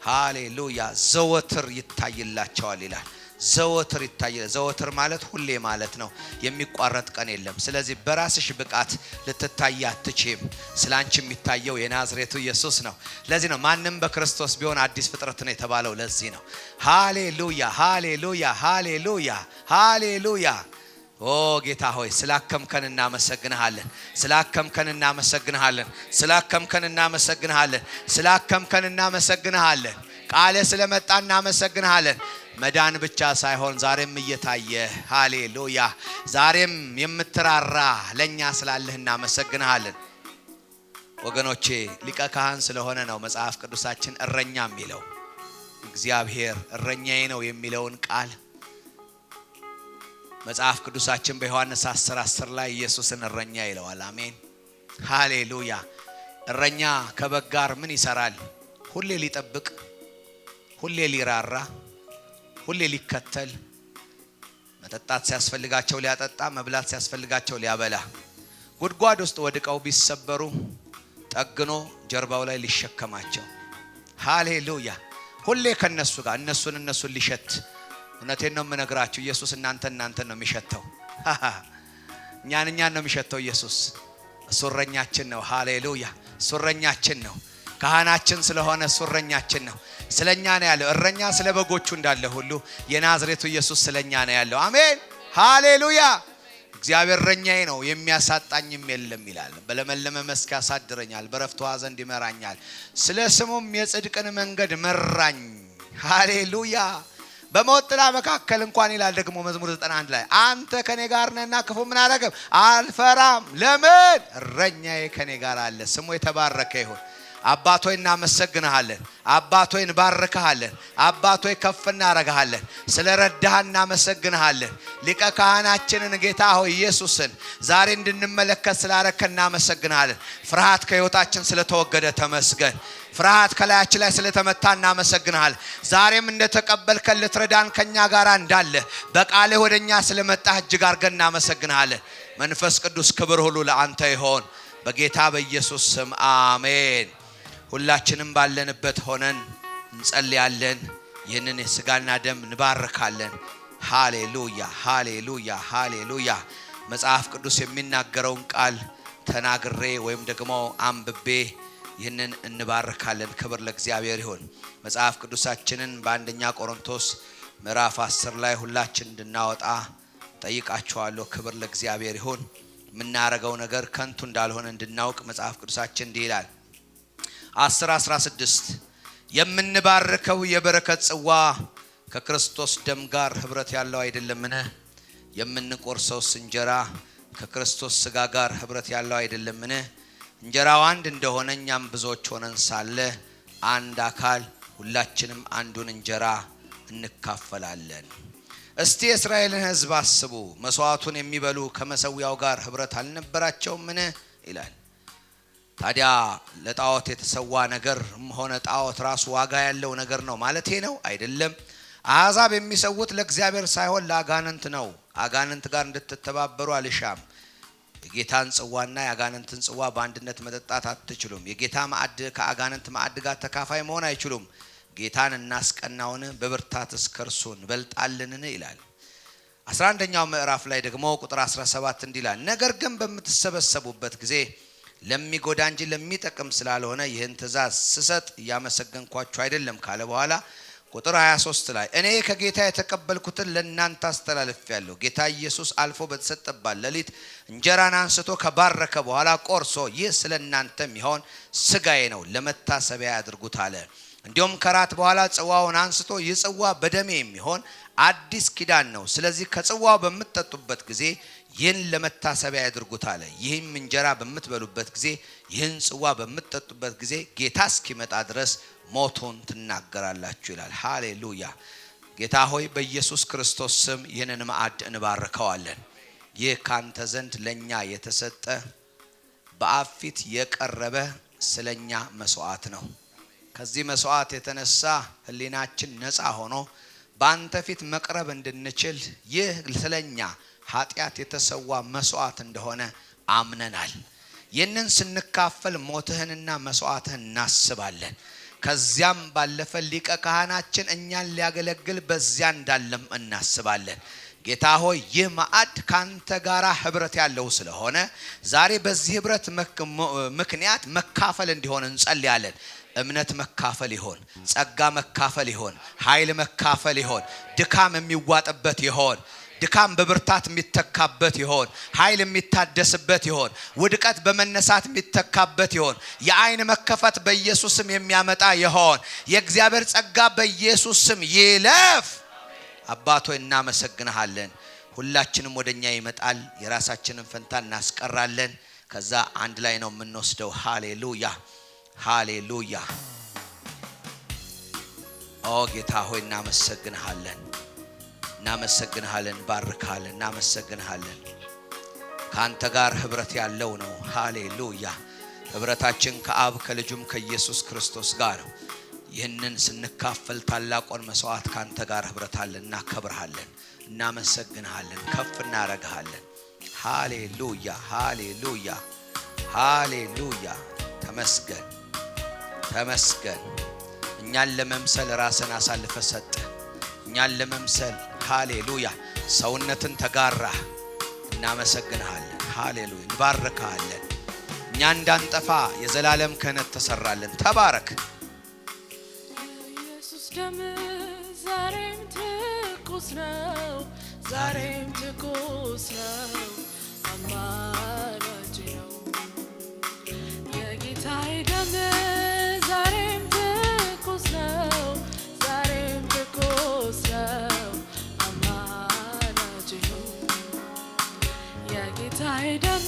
ሃሌሉያ ዘወትር ይታይላቸዋል ይላል ዘወትር ይታያል ዘወትር ማለት ሁሌ ማለት ነው የሚቋረጥ ቀን የለም ስለዚህ በራስሽ ብቃት ልትታይ አትችይም ስላንቺ የሚታየው የናዝሬቱ ኢየሱስ ነው ለዚህ ነው ማንንም በክርስቶስ ቢሆን አዲስ ፍጥረት ነው የተባለው ለዚህ ነው ሃሌሉያ ሃሌሉያ ሃሌሉያ ሃሌሉያ ኦ ጌታ ሆይ ስላከምከን እናመሰግንሃለን ስላከምከን እናመሰግንሃለን ስላከምከን እናመሰግንሃለን ስላከምከን እናመሰግንሃለን ቃል ስለመጣ እናመሰግንሃለን መዳን ብቻ ሳይሆን ዛሬም እየታየ ሃሌሉያ ዛሬም የምትራራ ለኛ ስላለህ እናመሰግንሃለን ወገኖቼ ሊቀ ካህን ስለሆነ ነው መጽሐፍ ቅዱሳችን እረኛ የሚለው እግዚአብሔር እረኛዬ ነው የሚለውን ቃል መጽሐፍ ቅዱሳችን በዮሐንስ 10:10 ላይ ኢየሱስን እረኛ ይለዋል አሜን ሃሌሉያ እረኛ ከበግ ጋር ምን ይሰራል ሁሌ ሊጠብቅ ሁሌ ሊራራ ሁሌ ሊከተል መጠጣት ሲያስፈልጋቸው ሊያጠጣ መብላት ሲያስፈልጋቸው ሊያበላ ጉድጓድ ውስጥ ወድቀው ቢሰበሩ ጠግኖ ጀርባው ላይ ሊሸከማቸው ሃሌሉያ ሁሌ ከነሱ ጋር እነሱን ሊሸት እውነቴን ነው የምነግራችሁ ኢየሱስ እናንተን ነው የሚሸተው እኛን ነው የሚሸተው ኢየሱስ ሱረኛችን ነው ሃሌሉያ ሱረኛችን ነው ካህናችን ስለሆነ ሱረኛችን ነው ስለኛ ነው ያለው እረኛ ስለ በጎቹ እንዳለ ሁሉ የናዝሬቱ ኢየሱስ ስለኛ ነው ያለው አሜን ሃሌሉያ እግዚአብሔር እረኛዬ ነው የሚያሳጣኝም የለም ይላል በለመለመ መስክ ያሳድረኛል በረፍቱ ዘንድ ይመራኛል ስለ ስሙም የጽድቅን መንገድ መራኝ ሃሌሉያ በሞት ጥላ መካከል እንኳን ይላል ደግሞ መዝሙር 91 ላይ አንተ ከኔ ጋር ነህና ክፉ ምን አደረገም አልፈራም ለምን እረኛዬ ከኔ ጋር አለ ስሙ የተባረከ ይሁን አባት ሆይ እናመሰግንሃለን አባት ሆይ እንባርክሃለን አባት ሆይ ከፍ እናረጋሃለን ስለረዳህና እናመሰግንሃለን ሊቀ ካህናችንን ጌታ ሆይ ኢየሱስን ዛሬ እንድንመለከት ስላረከና እናመሰግንሃለን ፍርሃት ከህይወታችን ስለተወገደ ተመስገን ፍርሃት ከላያችን ላይ ስለተመታ እናመሰግንሃለን ዛሬም እንደተቀበልከን ልትረዳን ከኛ ጋር እንዳለ በቃልህ ወደኛ ስለመጣህ እጅግ አድርገን እናመሰግንሃለን መንፈስ ቅዱስ ክብር ሁሉ ለአንተ ይሁን በጌታ በኢየሱስ ስም አሜን ሁላችንም ባለንበት ሆነን እንጸልያለን ይህንን የሥጋና ደም እንባርካለን ሃሌሉያ ሃሌሉያ ሃሌሉያ መጽሐፍ ቅዱስ የሚናገረውን ቃል ተናግሬ ወይም ደግሞ አንብቤ ይህንን እንባርካለን ክብር ለእግዚአብሔር ይሁን መጽሐፍ ቅዱሳችንን በአንደኛ ቆሮንቶስ ምዕራፍ 10 ላይ ሁላችን እንድናወጣ ጠይቃችኋለሁ ክብር ለእግዚአብሔር ይሁን ምናረጋው ነገር ከንቱ እንዳልሆነ እንድናውቅ መጽሐፍ ቅዱሳችን እንዲህ ይላል 10:16 የምንባርከው የበረከት ጽዋ ከክርስቶስ ደም ጋር ህብረት ያለው አይደለምን የምንቆርሰው እንጀራ ከክርስቶስ ሥጋ ጋር ህብረት ያለው አይደለምን እንጀራው አንድ እንደሆነ እኛም ብዙዎች ሆነን ሳለ አንድ አካል ሁላችንም አንዱን እንጀራ እንካፈላለን። እስቲ የእስራኤልን ሕዝብ አስቡ። መስዋዕቱን የሚበሉ ከመሰዊያው ጋር ህብረት አልነበራቸውምን ይላል። ታዲያ ለጣዖት የተሰዋ ነገር ሆነ ጣዖት ራሱ ዋጋ ያለው ነገር ነው ማለት ነው አይደለም። አሕዛብ የሚሰውት ለእግዚአብሔር ሳይሆን ለአጋንንት ነው። አጋንንት ጋር እንድትተባበሩ አልሻም። የጌታን ጽዋና የአጋንንትን ጽዋ በአንድነት መጠጣት አትችሉም። የጌታ ማዕድ ከአጋንንት ማዕድ ጋር ተካፋይ መሆን አይችሉም። ጌታን እናስቀናውን በብርታትስ ከእርሱ እንበልጣለንን ይላል። 11ኛው ምዕራፍ ላይ ደግሞ ቁጥር 17 እንዲህ ይላል፣ ነገር ግን በምትሰበሰቡበት ጊዜ ለሚጎዳ እንጂ ለሚጠቅም ስላልሆነ ይህን ትእዛዝ ስሰጥ እያመሰገንኳችሁ አይደለም ካለ በኋላ ቁጥር 23 ላይ እኔ ከጌታ የተቀበልኩትን ለእናንተ አስተላልፌአለሁ። ጌታ ኢየሱስ አልፎ በተሰጠበት ሌሊት እንጀራን አንስቶ ከባረከ በኋላ ቆርሶ ይህ ስለእናንተ የሚሆን ሥጋዬ ነው፣ ለመታሰቢያ ያድርጉት አለ። እንዲሁም ከራት በኋላ ጽዋውን አንስቶ ይህ ጽዋ በደሜ የሚሆን አዲስ ኪዳን ነው፣ ስለዚህ ከጽዋው በምትጠጡበት ጊዜ ይህን ለመታሰቢያ ያድርጉት አለ። ይህም እንጀራ በምትበሉበት ጊዜ ይህን ጽዋ በምትጠጡበት ጊዜ ጌታ እስኪመጣ ድረስ ሞቱን ትናገራላችሁ ይላል። ሃሌሉያ። ጌታ ሆይ በኢየሱስ ክርስቶስ ስም ይህንን ማዕድ እንባርከዋለን። ይህ ካንተ ዘንድ ለኛ የተሰጠ በአብ ፊት የቀረበ ስለኛ መስዋዕት ነው። ከዚህ መስዋዕት የተነሳ ህሊናችን ነፃ ሆኖ በአንተ ፊት መቅረብ እንድንችል ይህ ስለኛ ኃጢአት የተሰዋ መስዋዕት እንደሆነ አምነናል። ይህንን ስንካፈል ሞትህንና መስዋዕትህን እናስባለን። ከዚያም ባለፈ ሊቀ ካህናችን እኛን ሊያገለግል በዚያ እንዳለም እናስባለን። ጌታ ሆይ ይህ ማዕድ ካንተ ጋራ ህብረት ያለው ስለሆነ ዛሬ በዚህ ህብረት ምክንያት መካፈል እንዲሆን እንጸልያለን። እምነት መካፈል ይሆን፣ ጸጋ መካፈል ይሆን፣ ኃይል መካፈል ይሆን፣ ድካም የሚዋጥበት ይሆን፣ ድካም በብርታት የሚተካበት ይሆን፣ ኃይል የሚታደስበት ይሆን፣ ውድቀት በመነሳት የሚተካበት ይሆን፣ የአይን መከፈት በኢየሱስ ስም የሚያመጣ ይሆን፣ የእግዚአብሔር ጸጋ በኢየሱስ ስም ይለፍ። አባቶ እናመሰግንሃለን። ሁላችንም ወደኛ ይመጣል፣ የራሳችንን ፈንታ እናስቀራለን። ከዛ አንድ ላይ ነው የምንወስደው። ሃሌሉያ ሃሌሉያ። ኦ ጌታ ሆይ እናመሰግንሃለን፣ እናመሰግንሃለን፣ ባርካለን፣ እናመሰግንሃለን። ካንተ ጋር ህብረት ያለው ነው። ሃሌሉያ። ህብረታችን ከአብ ከልጁም ከኢየሱስ ክርስቶስ ጋር ነው። ይህንን ስንካፈል ታላቁን መስዋዕት ካንተ ጋር ህብረት አለን። እናከብርሃለን፣ እናመሰግንሃለን፣ ከፍ እናረጋሃለን። ሃሌሉያ ሃሌሉያ ሃሌሉያ። ተመስገን ተመስገን። እኛን ለመምሰል ራስን አሳልፈ ሰጠ። እኛን ለመምሰል ሃሌሉያ ሰውነትን ተጋራ። እናመሰግንሃለን። ሃሌሉያ እንባርካለን። እኛ እንዳንጠፋ የዘላለም ክህነት ተሰራለን። ተባረክ። ኢየሱስ ደም ዛሬም ትኩስ ነው፣ ዛሬም ትኩስ ነው፣ አማላጅ ነው። የጌታዬ ደም ዛሬም ትኩስ ነው፣ ዛሬም ትኩስ ነው፣ አማላጅ ነው። የጌታዬ ደም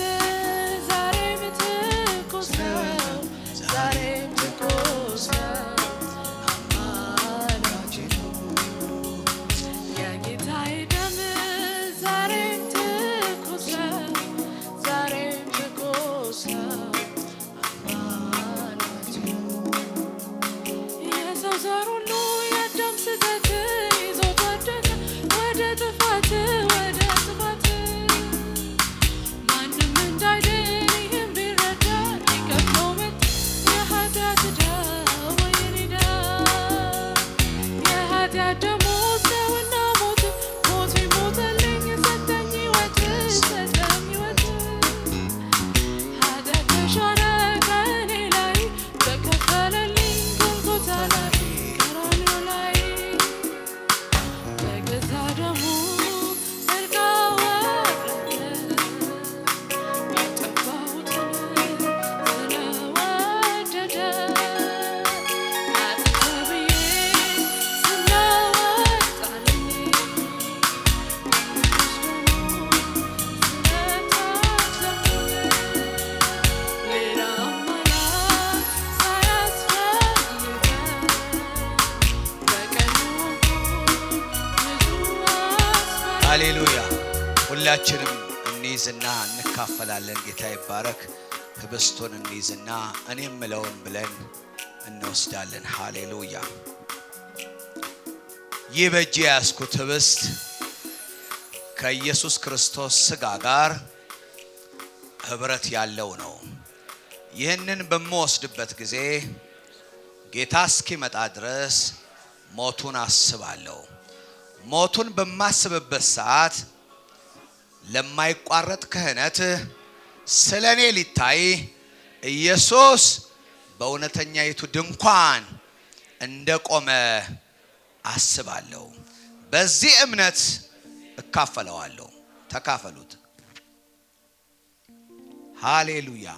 ዛሬም ትኩስ ነው፣ ዛሬም ትኩስ ነው፣ አማላጅ ነው። የጌታዬ ደም ዛሬም ትኩስ ነው፣ ዛሬም ትኩስ ነው፣ አማላጅ ሁላችንም እንይዝና እንካፈላለን። ጌታ ይባረክ። ህብስቱን እንይዝና እኔ የምለውን ብለን እንወስዳለን። ሃሌሉያ። ይህ በእጄ ያዝኩት ህብስት ከኢየሱስ ክርስቶስ ሥጋ ጋር ህብረት ያለው ነው። ይህንን በምወስድበት ጊዜ ጌታ እስኪመጣ ድረስ ሞቱን አስባለሁ። ሞቱን በማስብበት ሰዓት ለማይቋረጥ ክህነት ስለኔ ሊታይ ኢየሱስ በእውነተኛይቱ ድንኳን እንደቆመ አስባለሁ። በዚህ እምነት እካፈለዋለሁ። ተካፈሉት። ሃሌሉያ።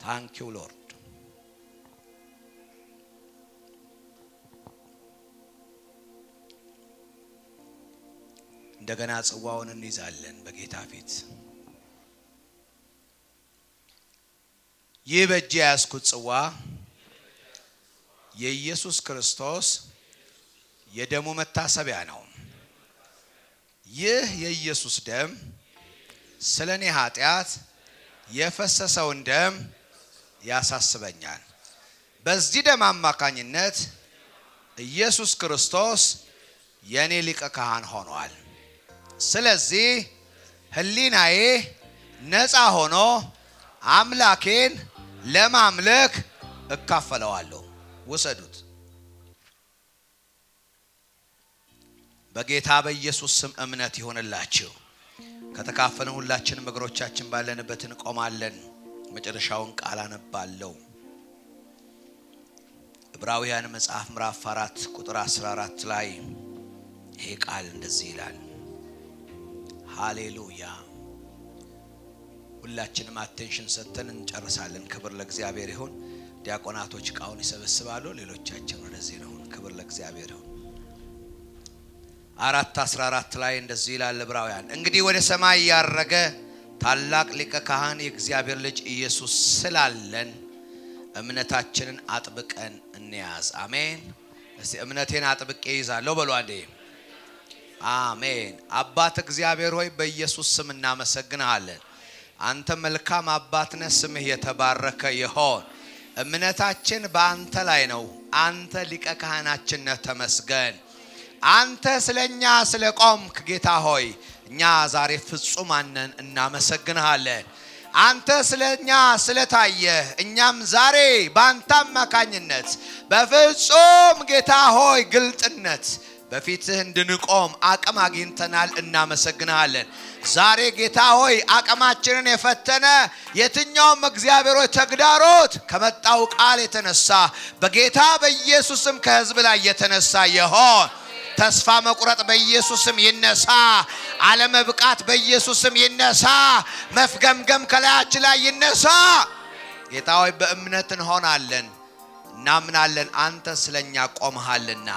ታንክ ዩ ሎርድ። እንደገና ጽዋውን እንይዛለን በጌታ ፊት። ይህ በእጄ ያዝኩት ጽዋ የኢየሱስ ክርስቶስ የደሙ መታሰቢያ ነው። ይህ የኢየሱስ ደም ስለኔ ኃጢአት የፈሰሰውን ደም ያሳስበኛል። በዚህ ደም አማካኝነት ኢየሱስ ክርስቶስ የኔ ሊቀ ካህን ሆኗል። ስለዚህ ህሊናዬ ነፃ ሆኖ አምላኬን ለማምለክ እካፈለዋለሁ። ውሰዱት። በጌታ በኢየሱስ ስም እምነት ይሆንላችሁ። ከተካፈልን ሁላችንም እግሮቻችን ባለንበት እንቆማለን። መጨረሻውን ቃል አነባለሁ። ዕብራውያን መጽሐፍ ምዕራፍ 4 ቁጥር 14 ላይ ይሄ ቃል እንደዚህ ይላል። ሃሌሉያ። ሁላችንም አቴንሽን ሰጥተን እንጨርሳለን። ክብር ለእግዚአብሔር ይሁን። ዲያቆናቶች ቃውን ይሰበስባሉ። ሌሎቻችን ወደዚህ ነው። ክብር ለእግዚአብሔር ይሁን። 4:14 ላይ እንደዚህ ይላል ዕብራውያን፣ እንግዲህ ወደ ሰማይ ያረገ ታላቅ ሊቀ ካህን የእግዚአብሔር ልጅ ኢየሱስ ስላለን እምነታችንን አጥብቀን እንያዝ። አሜን። እስቲ እምነቴን አጥብቄ ይዛለሁ በሉ አንዴ። አሜን። አባት እግዚአብሔር ሆይ በኢየሱስ ስም እናመሰግንሃለን። አንተ መልካም አባት ነህ። ስምህ የተባረከ ይሁን። እምነታችን በአንተ ላይ ነው። አንተ ሊቀ ካህናችን ነህ። ተመስገን። አንተ ስለኛ ስለቆምክ ጌታ ሆይ እኛ ዛሬ ፍጹማን ነን። እናመሰግንሃለን። አንተ ስለኛ ስለታየ እኛም ዛሬ በአንተ አማካኝነት በፍጹም ጌታ ሆይ ግልጥነት በፊትህ እንድንቆም አቅም አግኝተናል። እናመሰግንሃለን። ዛሬ ጌታ ሆይ አቅማችንን የፈተነ የትኛውም እግዚአብሔር ሆይ ተግዳሮት ከመጣው ቃል የተነሳ በጌታ በኢየሱስም ከሕዝብ ላይ የተነሳ ይሆን። ተስፋ መቁረጥ በኢየሱስም ይነሳ። አለመብቃት በኢየሱስም ይነሳ። መፍገምገም ከላያችን ላይ ይነሳ። ጌታ ሆይ በእምነት እንሆናለን፣ እናምናለን። አንተ ስለኛ ቆመሃልና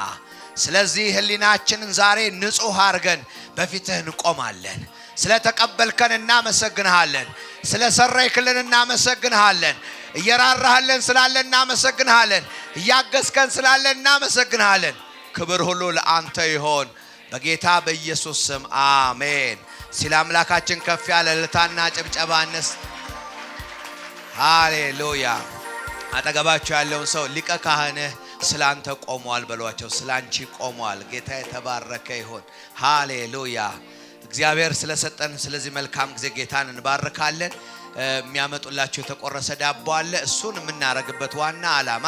ስለዚህ ህሊናችንን ዛሬ ንጹህ አርገን በፊትህ እንቆማለን። ስለተቀበልከን እናመሰግንሃለን። ስለሰራይክልን እናመሰግንሃለን። እየራራህልን ስላለን እናመሰግንሃለን። እያገዝከን ስላለን እናመሰግንሃለን። ክብር ሁሉ ለአንተ ይሆን በጌታ በኢየሱስ ስም አሜን። ስለ አምላካችን ከፍ ያለ እልልታና ጭብጨባ እንስጥ። ሃሌሉያ። አጠገባችሁ ያለውን ሰው ሊቀ ካህንህ ስላንተ ቆሟል በሏቸው። ስላንቺ ቆሟል። ጌታ የተባረከ ይሁን። ሃሌሉያ። እግዚአብሔር ስለሰጠን ስለዚህ መልካም ጊዜ ጌታን እንባርካለን። የሚያመጡላችሁ የተቆረሰ ዳቦ አለ። እሱን የምናረግበት ዋና ዓላማ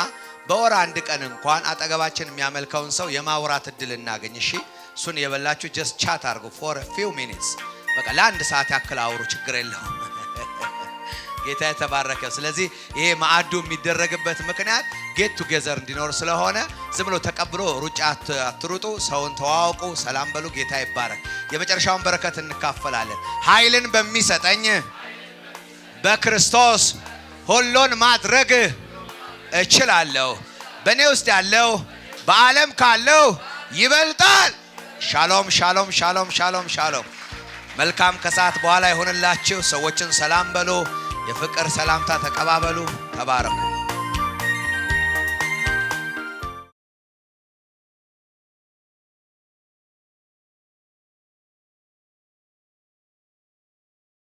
በወር አንድ ቀን እንኳን አጠገባችን የሚያመልከውን ሰው የማውራት እድል እናገኝ። እሺ፣ እሱን የበላችሁ just chat አድርጉ for a few minutes። በቃ ለአንድ ሰዓት ያክል አውሩ፣ ችግር የለውም። ጌታ የተባረከ። ስለዚህ ይሄ ማዕዱ የሚደረግበት ምክንያት ጌት ቱጌዘር እንዲኖር ስለሆነ ዝም ብሎ ተቀብሎ ሩጫ አትሩጡ። ሰውን ተዋውቁ፣ ሰላም በሉ። ጌታ ይባረክ። የመጨረሻውን በረከት እንካፈላለን። ኃይልን በሚሰጠኝ በክርስቶስ ሁሉን ማድረግ እችላለሁ። በእኔ ውስጥ ያለው በዓለም ካለው ይበልጣል። ሻሎም ሻሎም ሻሎም ሻሎም ሻሎም። መልካም ከሰዓት በኋላ ይሆንላችሁ። ሰዎችን ሰላም በሉ። የፍቅር ሰላምታ ተቀባበሉ። ተባረኩ።